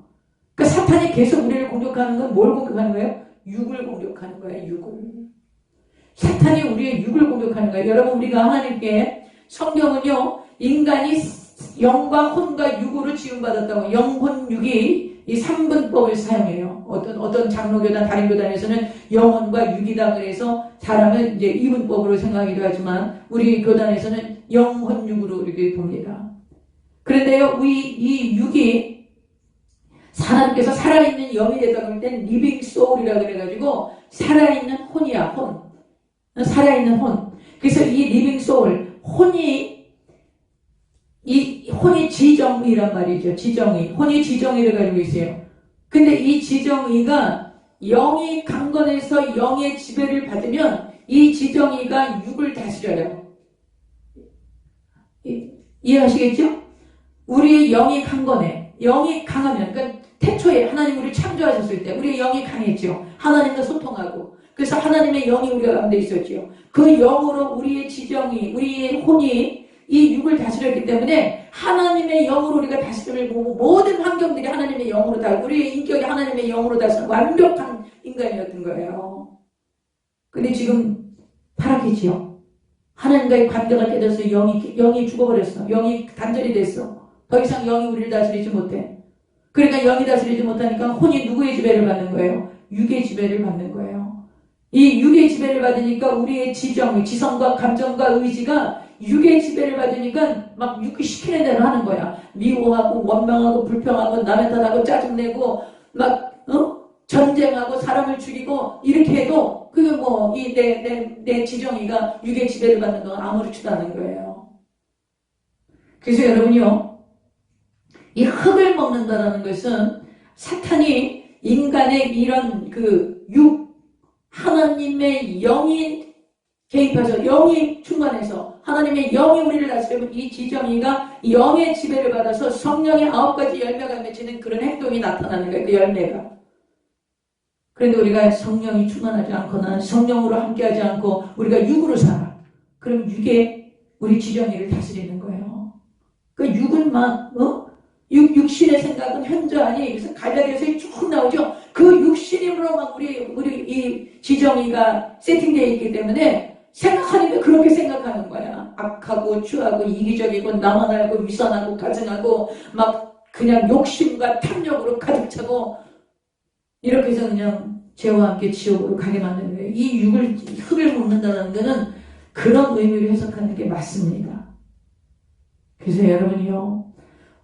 그러니까 그러니까 사탄이 계속 우리를 공격하는 건 뭘 공격하는 거예요? 육을 공격하는 거예요. 육을. 사탄이 우리의 육을 공격하는 거예요. 여러분, 우리가 하나님께, 성경은요 인간이 영과 혼과 육으로 지음받았다고, 영혼 육이 이 3분법을 사용해요. 어떤 장로교단, 다른 교단에서는 영혼과 육이다 그래서 사람은 이제 2분법으로 생각하기도 하지만 우리 교단에서는 영혼 육으로 이렇게 봅니다. 그런데요, 이 육이 하나님께서 살아있는 영이 됐다고 할 땐 리빙 소울이라 그래가지고 살아있는 혼이야, 혼. 살아있는 혼. 그래서 이 리빙 소울, 혼이 지정의란 말이죠. 지정의. 혼이 지정의를 가지고 있어요. 근데 이 지정의가 영이 강건해서 영의 지배를 받으면 이 지정의가 육을 다스려요. 이해하시겠죠? 우리의 영이 강건해. 영이 강하면, 그러니까 태초에 하나님 우리를 창조하셨을 때 우리의 영이 강했죠. 하나님과 소통하고. 그래서 하나님의 영이 우리 가운데 있었죠. 그 영으로 우리의 지정이, 우리의 혼이 이 육을 다스렸기 때문에 하나님의 영으로 우리가 다스림을 보고 모든 환경들이 하나님의 영으로 다, 우리의 인격이 하나님의 영으로 다스린 완벽한 인간이었던 거예요. 근데 지금 타락했지요. 하나님과의 관계가 깨져서 영이 죽어버렸어. 영이 단절이 됐어. 더 이상 영이 우리를 다스리지 못해. 그러니까 영이 다스리지 못하니까 혼이 누구의 지배를 받는 거예요? 육의 지배를 받는 거예요. 이 육의 지배를 받으니까 우리의 지성과 감정과 의지가 육의 지배를 받으니까 막 육이 시키는 대로 하는 거야. 미워하고 원망하고 불평하고 남의 탓하고 짜증내고 막 전쟁하고 사람을 죽이고 이렇게 해도 그게 뭐 이 내 지정이가 육의 지배를 받는 동안 아무렇지도 않은 거예요. 그래서 여러분요, 이 흙을 먹는다라는 것은 사탄이 인간의 이런 그 하나님의 영이 개입해서 영이 충만해서 하나님의 영이 우리를 다스리면 이 지정이가 영의 지배를 받아서 성령의 9가지 열매가 맺히는 그런 행동이 나타나는 거예요. 그 열매가. 그런데 우리가 성령이 충만하지 않거나 성령으로 함께하지 않고 우리가 육으로 살아. 그럼 육에 우리 지정이를 다스리는 거예요. 그 육은 막 육신의 생각은 현저하니 그래서 갈라디아서 쭉 나오죠. 그 육신으로 막 우리 이 지정이가 세팅되어 있기 때문에 생각하니까 그렇게 생각하는 거야. 악하고 추하고 이기적이고 나만 알고 위선하고 가증하고 막 그냥 욕심과 탐욕으로 가득 차고 이렇게 해서 그냥 죄와 함께 지옥으로 가게 만드는 거예요. 이 흙을 먹는다는 것은 그런 의미로 해석하는 게 맞습니다. 그래서 여러분이요,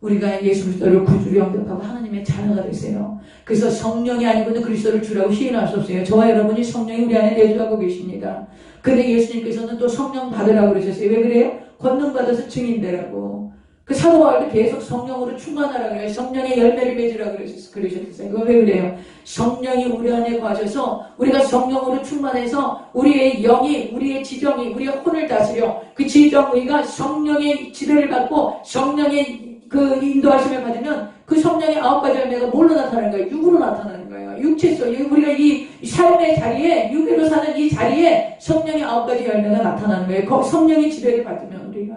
우리가 예수 그리스도를 구주로 영접하고 하나님의 자녀가 되세요. 그래서 성령이 아니고는 그리스도를 주라고 시인할 수 없어요. 저와 여러분이 성령이 우리 안에 내주하고 계십니다. 근데 예수님께서는 또 성령 받으라고 그러셨어요. 왜 그래요? 권능 받아서 증인되라고. 그 사도 바울도 계속 성령으로 충만하라고 그래요. 성령의 열매를 맺으라고 그러셨어요. 그거 왜 그래요? 성령이 우리 안에 거하셔서 우리가 성령으로 충만해서 우리의 영이, 우리의 지정이, 우리의 혼을 다스려 그 지정의가 성령의 지배를 받고 성령의 그 인도하심을 받으면 그 성령의 9가지 열매가 뭘로 나타나는 거예요? 육으로 나타나는 거예요. 육체성. 우리가 이 삶의 자리에, 육으로 사는 이 자리에 성령의 9가지 열매가 나타나는 거예요. 성령의 지배를 받으면 우리가.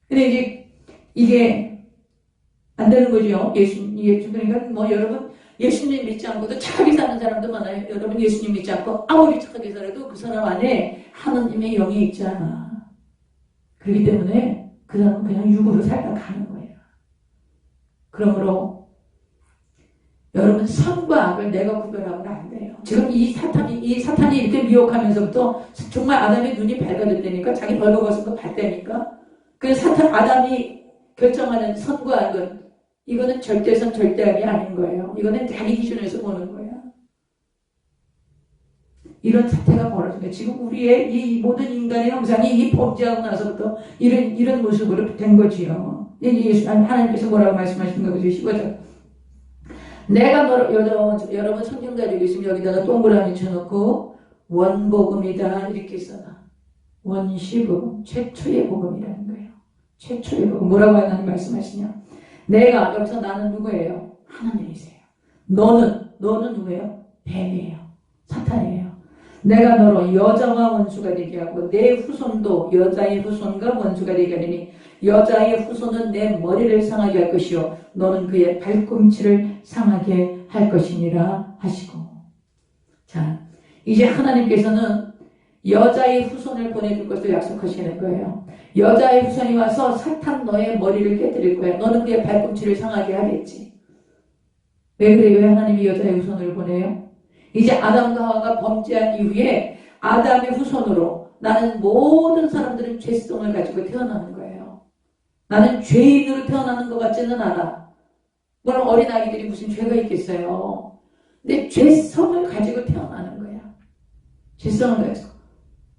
근데 이제 이게 안 되는 거죠. 그러니까 뭐 여러분 예수님 믿지 않고도 착하게 사는 사람도 많아요. 여러분 예수님 믿지 않고 아무리 착하게 살아도 그 사람 안에 하나님의 영이 있지 않아. 그렇기 때문에 그 사람은 그냥 육으로 살다 가는 거예요. 그러므로 여러분 선과 악을 내가 구별하면 안 돼요. 지금 이 사탄이 이렇게 미혹하면서부터 정말 아담의 눈이 밝아졌다니까, 자기 벌거벗은 봤다니까. 그래서 아담이 결정하는 선과 악은 이거는 절대선 절대악이 아닌 거예요. 이거는 자기 기준에서 보는 거예요. 이런 사태가 벌어진 거예요. 지금 우리의 이 모든 인간의 형상이 이 범죄하고 나서부터 이런 모습으로 된 거지요. 하나님께서 뭐라고 말씀하시는 거죠? 15절. 내가 너를, 여러분 성경 가지고 있으면 여기다가 동그라미 쳐놓고 원복음이다 이렇게 써놔. 원시복음, 최초의 복음이라는 거예요. 최초의 복음. 뭐라고 하나님 말씀하시냐? 내가, 여기서 나는 누구예요? 하나님이세요. 너는 누구예요? 뱀이에요. 사탄이에요. 내가 너로 여자와 원수가 되게 하고 내 후손도 여자의 후손과 원수가 되게 하리니 여자의 후손은 내 머리를 상하게 할 것이요 너는 그의 발꿈치를 상하게 할 것이니라 하시고. 자, 이제 하나님께서는 여자의 후손을 보내줄 것을 약속하시는 거예요. 여자의 후손이 와서 사탄 너의 머리를 깨뜨릴 거야. 너는 그의 발꿈치를 상하게 하겠지. 왜 그래요? 왜 하나님이 여자의 후손을 보내요? 이제 아담과 하와가 범죄한 이후에 아담의 후손으로 나는 모든 사람들은 죄성을 가지고 태어나는 거예요. 나는 죄인으로 태어나는 것 같지는 않아. 물론 어린아이들이 무슨 죄가 있겠어요. 근데 죄성을 가지고 태어나는 거야. 죄성을 가지고.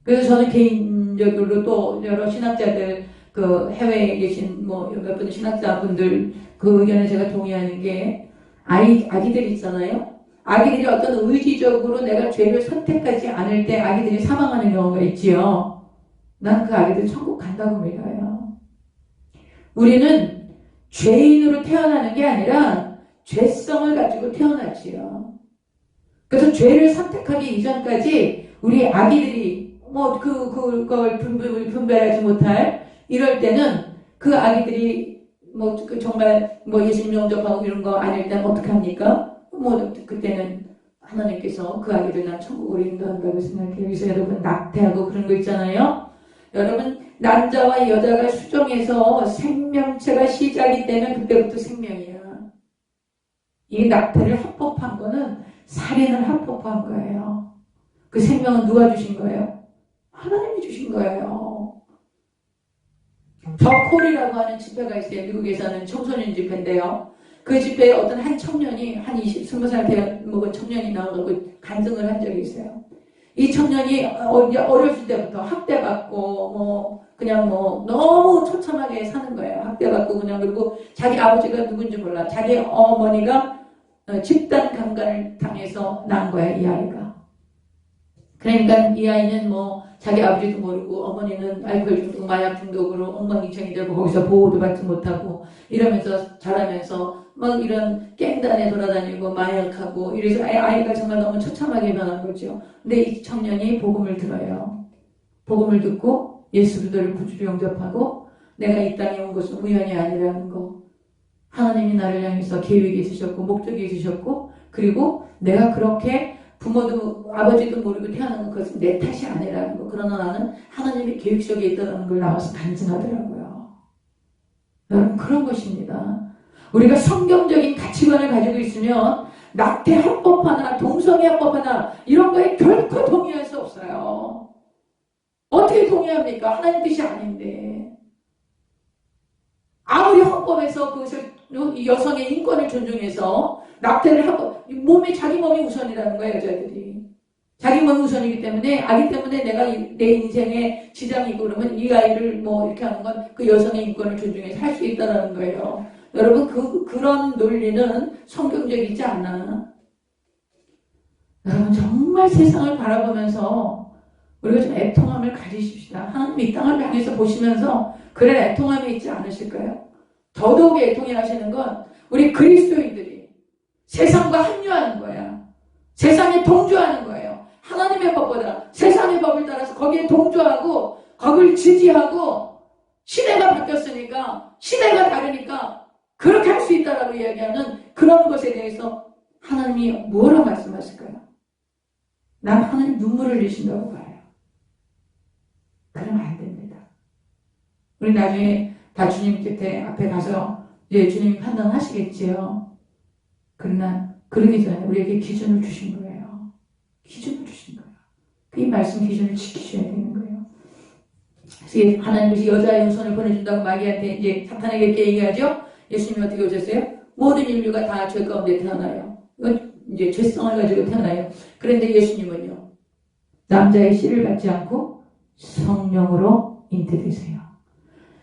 그래서 저는 개인적으로 또 여러 신학자들, 그 해외에 계신 뭐 몇 분 신학자분들 그 의견에 제가 동의하는 게 아기들 있잖아요. 아기들이 어떤 의지적으로 내가 죄를 선택하지 않을 때 아기들이 사망하는 경우가 있지요. 난 그 아기들 천국 간다고 믿어요. 우리는 죄인으로 태어나는 게 아니라 죄성을 가지고 태어나지요. 그래서 죄를 선택하기 이전까지 우리 아기들이 그걸 분별하지 못할 이럴 때는 그 아기들이 정말 예수님 영접하고 이런 거 아닐 때는 어떡합니까? 그때는 하나님께서 그 아기들 난 천국으로 인도한다고 생각해요. 그래서 여러분 낙태하고 그런 거 있잖아요. 여러분 남자와 여자가 수정해서 생명체가 시작이 되면 그때부터 생명이야. 이 낙태를 합법한 거는 살인을 합법한 거예요. 그 생명은 누가 주신 거예요? 하나님이 주신 거예요. 더콜이라고 하는 집회가 있어요. 미국에서는 청소년 집회인데요. 그 집회에 어떤 한 청년이 한 20살 먹은 청년이 나와서 간증을 한 적이 있어요. 이 청년이 어렸을 때부터 학대받고 그냥 너무 처참하게 사는 거예요. 학대받고 그냥. 그리고 자기 아버지가 누군지 몰라. 자기 어머니가 집단 강간을 당해서 난 거야, 이 아이가. 그러니까 이 아이는 자기 아버지도 모르고 어머니는 알코올 중독, 마약 중독으로 엉망진창이 되고 거기서 보호도 받지 못하고 이러면서 자라면서 이런 깽단에 돌아다니고 마약하고 이래서 아이가 정말 너무 처참하게 변한 거죠. 근데 이 청년이 복음을 들어요. 복음을 듣고 예수 그리스도를 구주로 영접하고 내가 이 땅에 온 것은 우연이 아니라는 거. 하나님이 나를 향해서 계획이 있으셨고 목적이 있으셨고 그리고 내가 그렇게 부모도 아버지도 모르고 태어난 것은 내 탓이 아니라는 거. 그러나 나는 하나님의 계획 속에 있다는 걸 나와서 간증하더라고요. 여러분 그런 것입니다. 우리가 성경적인 가치관을 가지고 있으면 낙태 합법하나 동성애 합법하나 이런 거에 결코 동의할 수 없어요. 어떻게 동의합니까? 하나님 뜻이 아닌데. 아무리 헌법에서 그것을 여성의 인권을 존중해서 낙태를 하고 자기 몸이 우선이라는 거예요. 여자들이 자기 몸이 우선이기 때문에 아기 때문에 내가 내 인생에 지장이 있고 그러면 이 아이를 이렇게 하는 건 그 여성의 인권을 존중해서 할 수 있다는 거예요. 여러분 그런 논리는 성경적이지 않아. 여러분 정말 세상을 바라보면서 우리가 좀 애통함을 가지십시다. 하나님 이 땅을 향해서 보시면서 그런 애통함이 있지 않으실까요? 더더욱 애통해 하시는 건 우리 그리스도인들이 세상과 합류하는 거야. 세상에 동조하는 거예요. 하나님의 법보다 세상의 법을 따라서 거기에 동조하고 거기를 지지하고 시대가 바뀌었으니까 시대가 다르니까 그렇게 할 수 있다라고 이야기하는 그런 것에 대해서 하나님이 뭐라고 말씀하실까요? 난 하나님 눈물을 흘리신다고 봐요. 그러면 안 됩니다. 우리 나중에 다 주님 곁에 앞에 가서 이제 주님이 판단하시겠지요. 그러나 그러기 전에 우리에게 기준을 주신 거예요. 기준을 주신 거예요. 그 이 말씀 기준을 지키셔야 되는 거예요. 그래서 하나님께서 여자의 후손을 보내준다고 마귀한테 이제 사탄에게 이렇게 얘기하죠. 예수님이 어떻게 오셨어요? 모든 인류가 다 죄 가운데 태어나요. 이제 죄성을 가지고 태어나요. 그런데 예수님은요. 남자의 씨를 받지 않고 성령으로 잉태되세요.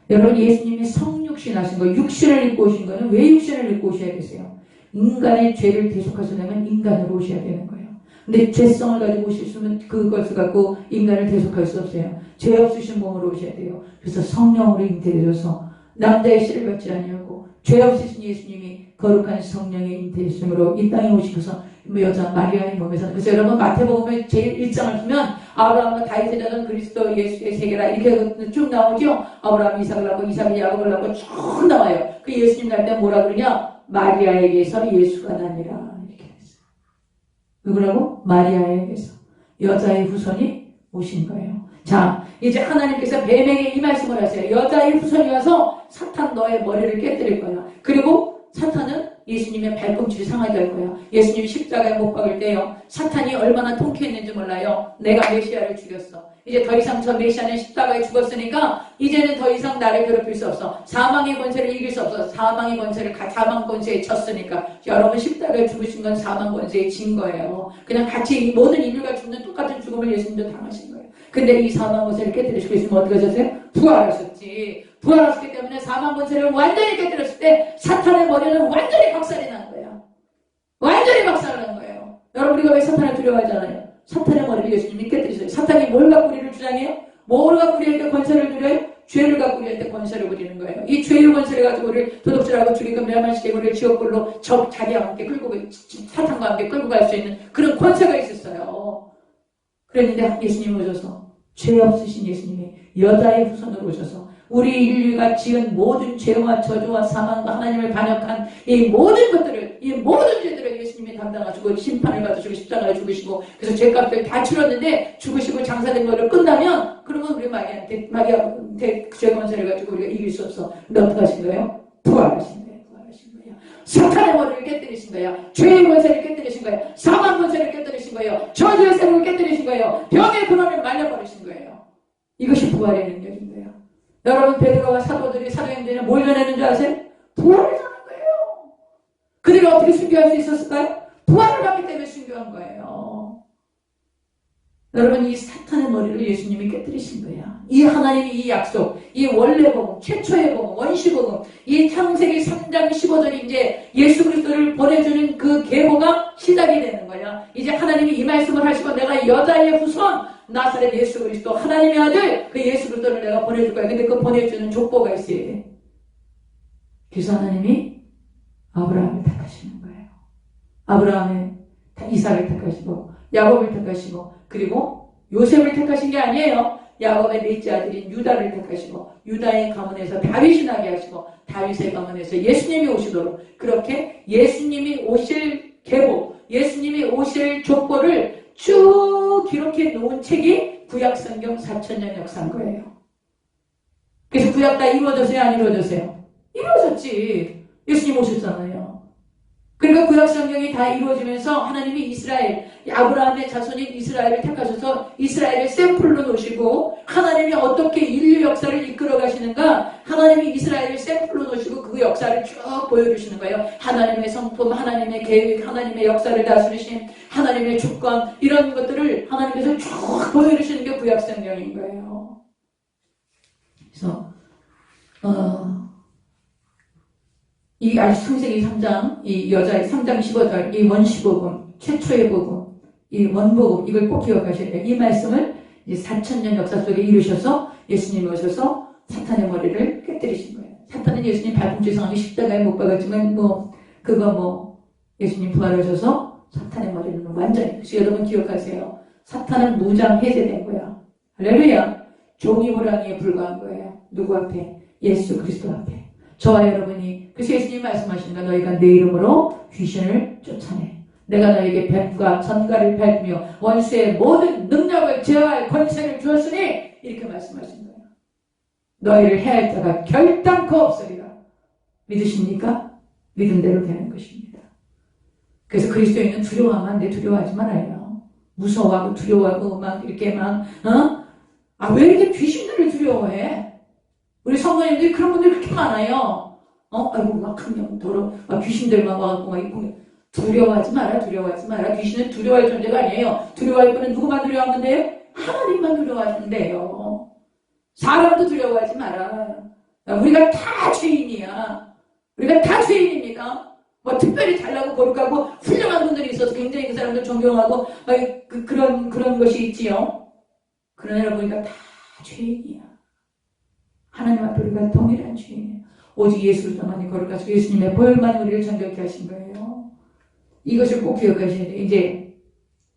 여러분 예수님이 성육신 하신 거, 육신을 입고 오신 거는 왜 육신을 입고 오셔야 되세요? 인간의 죄를 대속하시려면 인간으로 오셔야 되는 거예요. 근데 죄성을 가지고 오시면 그것을 갖고 인간을 대속할 수 없어요. 죄 없으신 몸으로 오셔야 돼요. 그래서 성령으로 잉태되셔서 남자의 씨를 받지 아니하고 죄 없으신 예수님이 거룩한 성령의 인도하심으로 이 땅에 오시고서 여자 마리아의 몸에서. 그래서 여러분 마태복음에 제일 1장을 보면 아브라함과 다윗의 자손 그리스도 예수의 세계라 이렇게 쭉 나오죠. 아브라함 이삭을 낳고 이삭이 야곱을 낳고 쭉 나와요. 그 예수님 날 때 뭐라 그러냐? 마리아에게서 예수가 나니라 이렇게 했어요. 누구라고? 마리아에게서 여자의 후손이 오신 거예요. 자, 이제 하나님께서 뱀에게 이 말씀을 하세요. 여자의 후손이 와서 사탄 너의 머리를 깨뜨릴 거야. 그리고 사탄은 예수님의 발꿈치를 상하게 할 거야. 예수님이 십자가에 못 박을 때요, 사탄이 얼마나 통쾌했는지 몰라요. 내가 메시아를 죽였어. 이제 더 이상 저 메시아는 십자가에 죽었으니까 이제는 더 이상 나를 괴롭힐 수 없어. 사망의 권세를 이길 수 없어. 사망의 권세를 사망 권세에 졌으니까. 여러분 십자가에 죽으신 건 사망 권세에 진 거예요. 그냥 같이 모든 인류가 죽는 똑같은 죽음을 예수님도 당하신 거예요. 근데 이 사망 권세를 깨뜨리시고 있으면 어떻게 하셨어요? 부활하셨지. 부활하셨기 때문에 사망 권세를 완전히 깨뜨렸을 때 사탄의 머리는 완전히 박살이 난 거야. 완전히 박살난 거예요. 여러분 우리가 왜 사탄을 두려워하잖아요. 사탄의 머리를 예수님이 깨뜨리셨어요. 사탄이 뭘 갖고 우리를 주장해요? 뭘 갖고 우리할 때 권세를 누려요? 죄를 갖고 우리할 때 권세를 부리는 거예요. 이 죄의 권세를 가지고 우리를 도둑질하고 죽이고 멸망시키고 우리를 지옥불로 자기와 함께 사탄과 함께 끌고 갈 수 있는 그런 권세가 있었어요. 그랬는데 예수님이 오셔서 죄 없으신 예수님이 여자의 후손으로 오셔서 우리 인류가 지은 모든 죄와 저주와 사망과 하나님을 반역한 이 모든 것들을, 이 모든 죄들을 예수님이 담당하시고 심판을 받으시고 십자가에 죽으시고 그래서 죄값을 다 치렀는데 죽으시고 장사된 거를 끝나면 그러면 우리 마귀한테 죄 권세를 가지고 우리가 이길 수 없어. 근데 어떻게 하신 거예요? 부활하신 거예요. 부활하신 거예요. 사탄의 머리를 깨뜨리신 거예요. 죄의 권세를 깨뜨리신 거예요. 사망 권세를 깨뜨리신 거예요. 저주의 세력을 깨뜨리신 거예요. 병의 근원을 말려버리신 거예요. 이것이 부활의 능력인 거예요. 여러분 베드로와 사도들이 사도행전에 뭘 전하는 줄 아세요? 부활을 전한 거예요. 그들이 어떻게 순교할 수 있었을까요? 부활을 하기 때문에 순교한 거예요. 여러분 이 사탄의 머리를 예수님이 깨뜨리신 거야. 이 하나님이 이 약속, 이 원래 복음, 최초의 복음, 원시 복음, 이 창세기 3장 15절이 이제 예수 그리스도를 보내주는 그 계보가 시작이 되는 거야. 이제 하나님이 이 말씀을 하시고 내가 여자의 후손 나사렛 예수 그리스도 하나님의 아들 그 예수 그리스도를 내가 보내줄 거야. 근데 그 보내주는 족보가 있어야 돼. 그래서 하나님이 아브라함을 택하시는 거예요. 아브라함의 이삭을 택하시고 야곱을 택하시고 그리고 요셉을 택하신 게 아니에요. 야곱의 넷째 아들인 유다를 택하시고 유다의 가문에서 다윗이 나게 하시고 다윗의 가문에서 예수님이 오시도록 그렇게 예수님이 오실 계보, 예수님이 오실 족보를 쭉 기록해 놓은 책이 구약성경 4000년 역사인 거예요. 그래서 구약 다 이루어졌어요? 안 이루어졌어요? 이루어졌지. 예수님 오셨잖아요. 그러니까 구약성경이 다 이루어지면서 하나님이 이스라엘, 아브라함의 자손인 이스라엘을 택하셔서 이스라엘을 샘플로 놓으시고 하나님이 어떻게 인류 역사를 이끌어 가시는가 하나님이 이스라엘을 샘플로 놓으시고 그 역사를 쭉 보여주시는 거예요. 하나님의 성품, 하나님의 계획, 하나님의 역사를 다스리심, 하나님의 주권 이런 것들을 하나님께서 쭉 보여주시는 게 구약성경인 거예요. 그래서 이 아주 창세기 3장, 이 여자의 3장 15절, 이 원시복음, 최초의 복음, 이 원복음, 이걸 꼭 기억하셔야 돼요. 이 말씀을 이제 4000년 역사 속에 이루셔서 예수님이 오셔서 사탄의 머리를 깨뜨리신 거예요. 사탄은 예수님 발꿈치 상하게 십자가에 못 박았지만, 예수님 부활하셔서 사탄의 머리는 완전히, 그래서 여러분 기억하세요. 사탄은 무장 해제된 거야. 할렐루야. 종이 호랑이에 불과한 거예요. 누구 앞에? 예수 그리스도 앞에. 저와 여러분이 그래서 예수님이 말씀하시는 거 너희가 내 이름으로 귀신을 쫓아내 내가 너에게 뱀과 전갈을 밟으며 원수의 모든 능력을 제어할 권세를 주었으니 이렇게 말씀하신 거예요. 너희를 해할 자가 결단코 없으리라. 믿으십니까? 믿은 대로 되는 것입니다. 그래서 그리스도인은 두려워하면 안 돼. 두려워하지 말아요. 무서워하고 두려워하고 왜 이렇게 귀신들을 두려워해? 우리 성도님들이 그런 분들이 그렇게 많아요. 아이고, 그냥 귀신들만 와갖고 있고. 두려워하지 마라. 귀신은 두려워할 존재가 아니에요. 두려워할 분은 누구만 두려워하면 돼요? 하나님만 두려워하시면 돼요. 사람도 두려워하지 마라. 우리가 다 죄인이야. 우리가 다 죄인입니다. 특별히 잘나고 거룩하고 훌륭한 분들이 있어서 굉장히 그 사람들 존경하고 그런 것이 있지요. 그러나 우리가 다 죄인이야. 하나님 앞에 우리가 동일한 죄인이에요. 오직 예수를 많이 걸어가지고 예수님의 보혈만 우리를 정결케 하신 거예요. 이것을 꼭 기억하셔야 돼요. 이제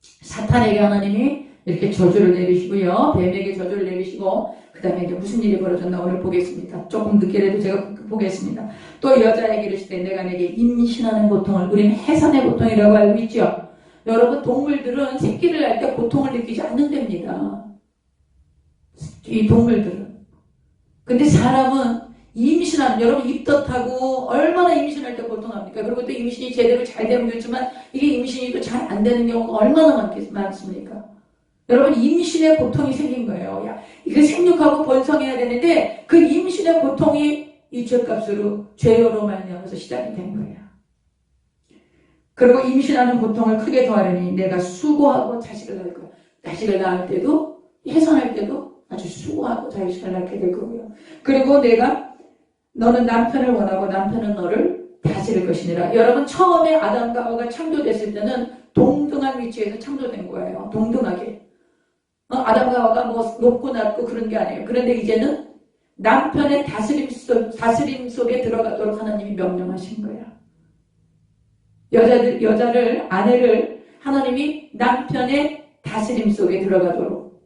사탄에게 하나님이 이렇게 저주를 내리시고요. 뱀에게 저주를 내리시고 그 다음에 이제 무슨 일이 벌어졌나 오늘 보겠습니다. 조금 늦게라도 제가 보겠습니다. 또 여자에게 이르시되 내가 내게 임신하는 고통을, 우리는 해산의 고통이라고 알고 있죠. 여러분, 동물들은 새끼를 낳을 때 고통을 느끼지 않는답니다. 이 동물들은. 근데 사람은 임신하는, 여러분 입덧하고 얼마나 임신할 때 고통합니까? 그리고 또 임신이 제대로 잘 되면 좋지만 이게 임신이 또 잘 안 되는 경우가 얼마나 많습니까? 여러분, 임신의 고통이 생긴 거예요. 야, 이거 생육하고 번성해야 되는데 그 임신의 고통이 이 죄값으로, 죄로 말미암아서 시작이 된 거예요. 그리고 임신하는 고통을 크게 더하려니 내가 수고하고 자식을 낳을 거야. 자식을 낳을 때도, 해산할 때도 아주 수고하고 자식을 낳게 될 거고요. 그리고 내가, 너는 남편을 원하고 남편은 너를 다스릴 것이니라. 여러분, 처음에 아담과 하와가 창조됐을 때는 동등한 위치에서 창조된 거예요. 동등하게. 아담과 하와가 뭐 높고 낮고 그런 게 아니에요. 그런데 이제는 남편의 다스림 속에 들어가도록 하나님이 명령하신 거예요. 여자를, 아내를 하나님이 남편의 다스림 속에 들어가도록.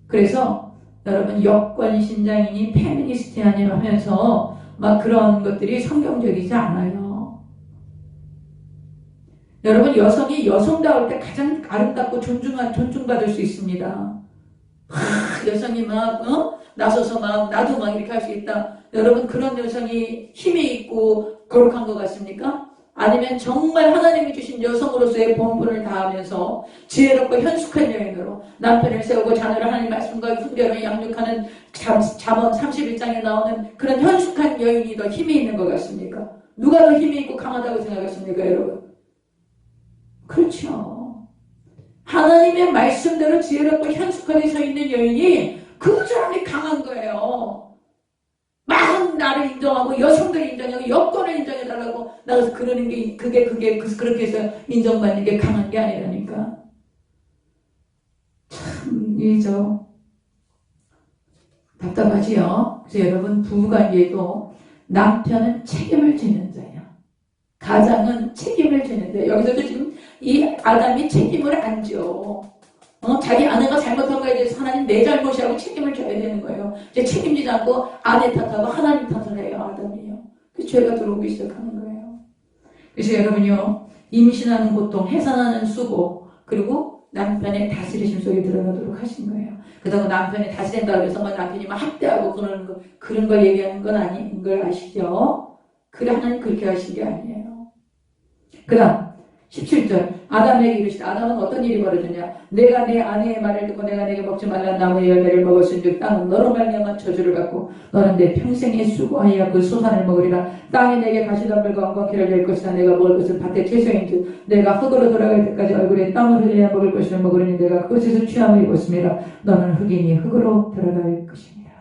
그래서 여러분, 여권신장이니 페미니스트아니 하면서 막 그런 것들이 성경적이지 않아요. 여러분, 여성이 여성다울 때 가장 아름답고 존중받을 수 있습니다. 여성이 막 나서서 막 나도 막 이렇게 할 수 있다. 여러분, 그런 여성이 힘이 있고 거룩한 것 같습니까? 아니면 정말 하나님이 주신 여성으로서의 본분을 다하면서 지혜롭고 현숙한 여인으로 남편을 세우고 자녀를 하나님 말씀과 훈계로 양육하는 잠언 31장에 나오는 그런 현숙한 여인이 더 힘이 있는 것 같습니까? 누가 더 힘이 있고 강하다고 생각하십니까, 여러분? 그렇죠. 하나님의 말씀대로 지혜롭고 현숙하게 서 있는 여인이 그 사람이 강한 거예요. 막 나를 인정하고 여성들을 인정하고 여권을 인정해달라고 나가서 그러는 게 그렇게 해서 인정받는 게 강한 게 아니라니까. 참 답답하지요. 그래서 여러분, 부부관계에도 남편은 책임을 지는 자예요. 가장은 책임을 지는 자예요. 여기서도 지금 이 아담이 책임을 안 져. 자기 아내가 잘못한 거에 대해서 하나님 내 잘못이라고 책임을 져야 되는 거예요. 이제 책임지지 않고 아내 탓하고 하나님 탓을 해요, 아담이요. 그 죄가 들어오기 시작하는 거예요. 그래서 여러분요, 임신하는 고통, 해산하는 수고, 그리고 남편의 다스리심 속에 들어가도록 하신 거예요. 그렇다고 남편이 다스린다고 해서 남편이 막 학대하고 그런 걸 얘기하는 건 아닌 걸 아시죠? 그래, 하나님 그렇게 하신 게 아니에요. 그 다음 17절, 아담에게 이르시되, 아담은 어떤 일이 벌어졌냐? 내가 내 아내의 말을 듣고 내가 내게 먹지 말라는 나무의 열매를 먹었은즉 땅은 너로 말미암아 저주를 받고 너는 내 평생에 수고하여 그 소산을 먹으리라. 땅이 내게 가시덤불과 엉겅퀴를 낼 것이나 내가 먹을 것은 밭의 채소인즉 내가 흙으로 돌아갈 때까지 얼굴에 땀을 흘려야 먹을 것을 먹으리니 내가 그것에서 취함을 입었습니다. 너는 흙이니 흙으로 들어갈 것이니라.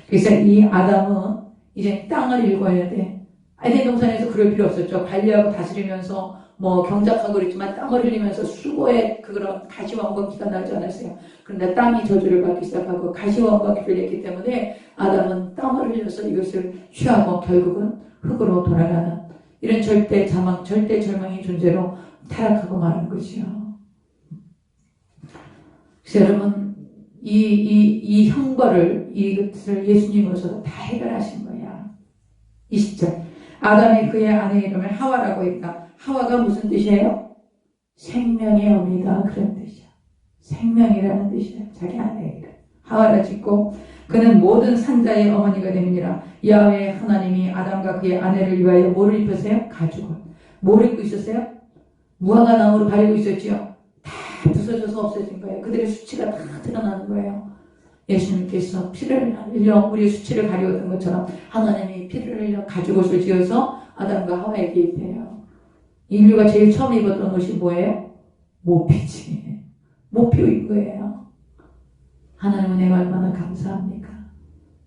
그래서 이 아담은 이제 땅을 일궈야 돼. 에덴 동산에서 그럴 필요 없었죠. 관리하고 다스리면서 경작하고 그랬지만 땀을 흘리면서 수고에 그런 가시와 엉겅퀴가 나지 않았어요. 그런데 땅이 저주를 받기 시작하고 가시와 엉겅퀴를 냈기 때문에 아담은 땀을 흘려서 이것을 취하고 결국은 흙으로 돌아가는 이런 절대 절망의 존재로 타락하고 마는 거지요. 그래서 여러분, 이 형벌을, 이것을 예수님으로서 다 해결하신 거야. 20절. 아담이 그의 아내 이름을 하와라고 했다. 하와가 무슨 뜻이에요? 생명의 어미다, 그런 뜻이야. 생명이라는 뜻이야. 자기 아내 이름 하와라 짓고 그는 모든 산자의 어머니가 됨이니라. 야훼 하나님이 아담과 그의 아내를 위하여 뭐를 입혔어요? 가죽을. 뭘 입고 있었어요? 무화과 나무로 가리고 있었지요. 다 부서져서 없어진 거예요. 그들의 수치가 다 드러나는 거예요. 예수님께서 피를 흘려 우리의 수치를 가리웠던 것처럼 하나님이 피를 흘려 가죽옷을 지어서 아담과 하와에게 입혀요. 인류가 제일 처음 입었던 옷이 뭐예요? 모피지. 모피 입은 거예요. 하나님 은혜가 얼마나 감사합니까?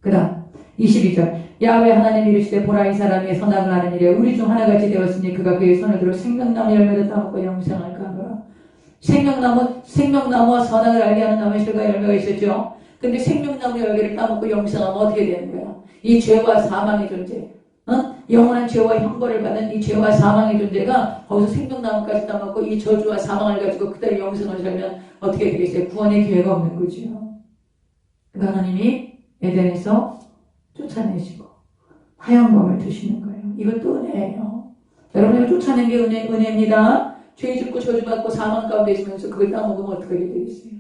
그 다음 22절. 야훼 하나님이 이르시되 보라, 이 사람이 선악을 하는 일에 우리 중 하나같이 되었으니 그가 그의 손을 들어 생명나무 열매를 따먹고 영생을 가노라. 생명나무와 선악을 알게 하는 나무의 실과 열매가 있었죠. 근데 생명나무 열매를 따먹고 영생하면 어떻게 되는 거야? 이 죄와 사망의 존재, 영원한 죄와 형벌을 받는 이 죄와 사망의 존재가 거기서 생명나무까지 따먹고 이 저주와 사망을 가지고 그대로 영생을 살면 어떻게 되겠어요? 구원의 기회가 없는 거죠. 그러니까 하나님이 에덴에서 쫓아내시고 화형범을 두시는 거예요. 이것도 은혜예요. 여러분을 쫓아낸 게 은혜입니다. 죄 짓고 저주받고 사망 가운데 있으면서 그걸 따먹으면 어떻게 되겠어요?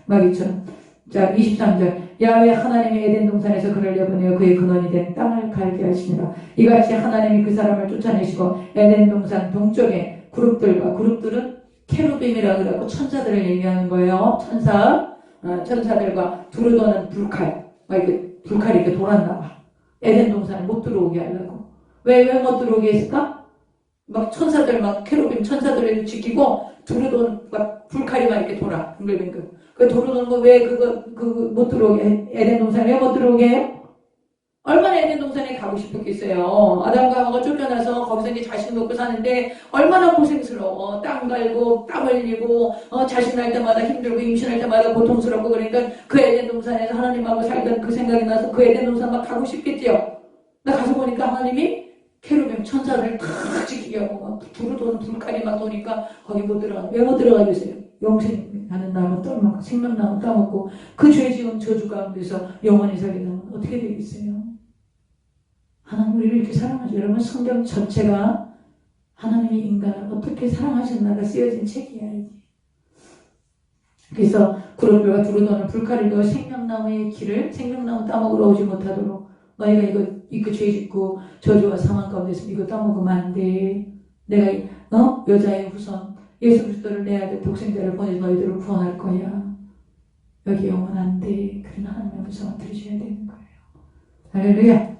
마귀처럼. 자, 23절. 야훼 하나님이 에덴 동산에서 그를 내보내어 그의 근원이 된 땅을 갈게 하시니라. 이같이 하나님이 그 사람을 쫓아내시고 에덴 동산 동쪽에 그룹들은 케루빔이라고 그러고 천사들을 얘기하는 거예요. 천사들과 두루도는 불칼. 불칼이 이렇게 돌았나 봐. 에덴 동산을 못 들어오게 하려고. 왜 못 들어오게 했을까? 막 천사들, 케루빔 천사들을 지키고 두루도는 불칼이 막 이렇게 돌아. 빙글빙글. 그 도로는 거 왜 못 들어오게 에덴 동산에 왜 못 들어오게 해요? 얼마나 에덴 동산에 가고 싶었겠어요. 아담과 하와가 쫓겨나서 거기서 이제 자식 놓고 사는데 얼마나 고생스러워. 땅 갈고 땀 흘리고 자식 날 때마다 힘들고 임신할 때마다 고통스럽고 그러니까 그 에덴 동산에서 하나님하고 살던 그 생각이 나서 그 에덴 동산 막 가고 싶겠지요. 나 가서 보니까 하나님이 케루빔 천사를 탁 지키게 하고 막 두루도는 불칼이 막 도니까 거기 못 들어가. 왜 못 들어가겠어요? 영생하는 나무 따먹고 생명나무 따먹고 그 죄 지은 저주 가운데서 영원히 살게 되면 어떻게 되겠어요? 하나님 우리를 이렇게 사랑하죠. 여러분 성경 전체가 하나님이 인간을 어떻게 사랑하셨나가 쓰여진 책이야. 그래서 구름들과 두루도는 불칼을 넣어 생명나무의 길을 생명나무 따먹으러 오지 못하도록 너희가 이거 죄 짓고 저주와 사망 가운데서 이거 따먹으면 안 돼. 내가 여자의 후손 예수 그리스도를 내 아들 독생자를 보내서 너희들을 구원할 거야. 여기 영원 안 돼. 그러나 하나님의 음성을 들으셔야 되는 거예요. 할렐루야.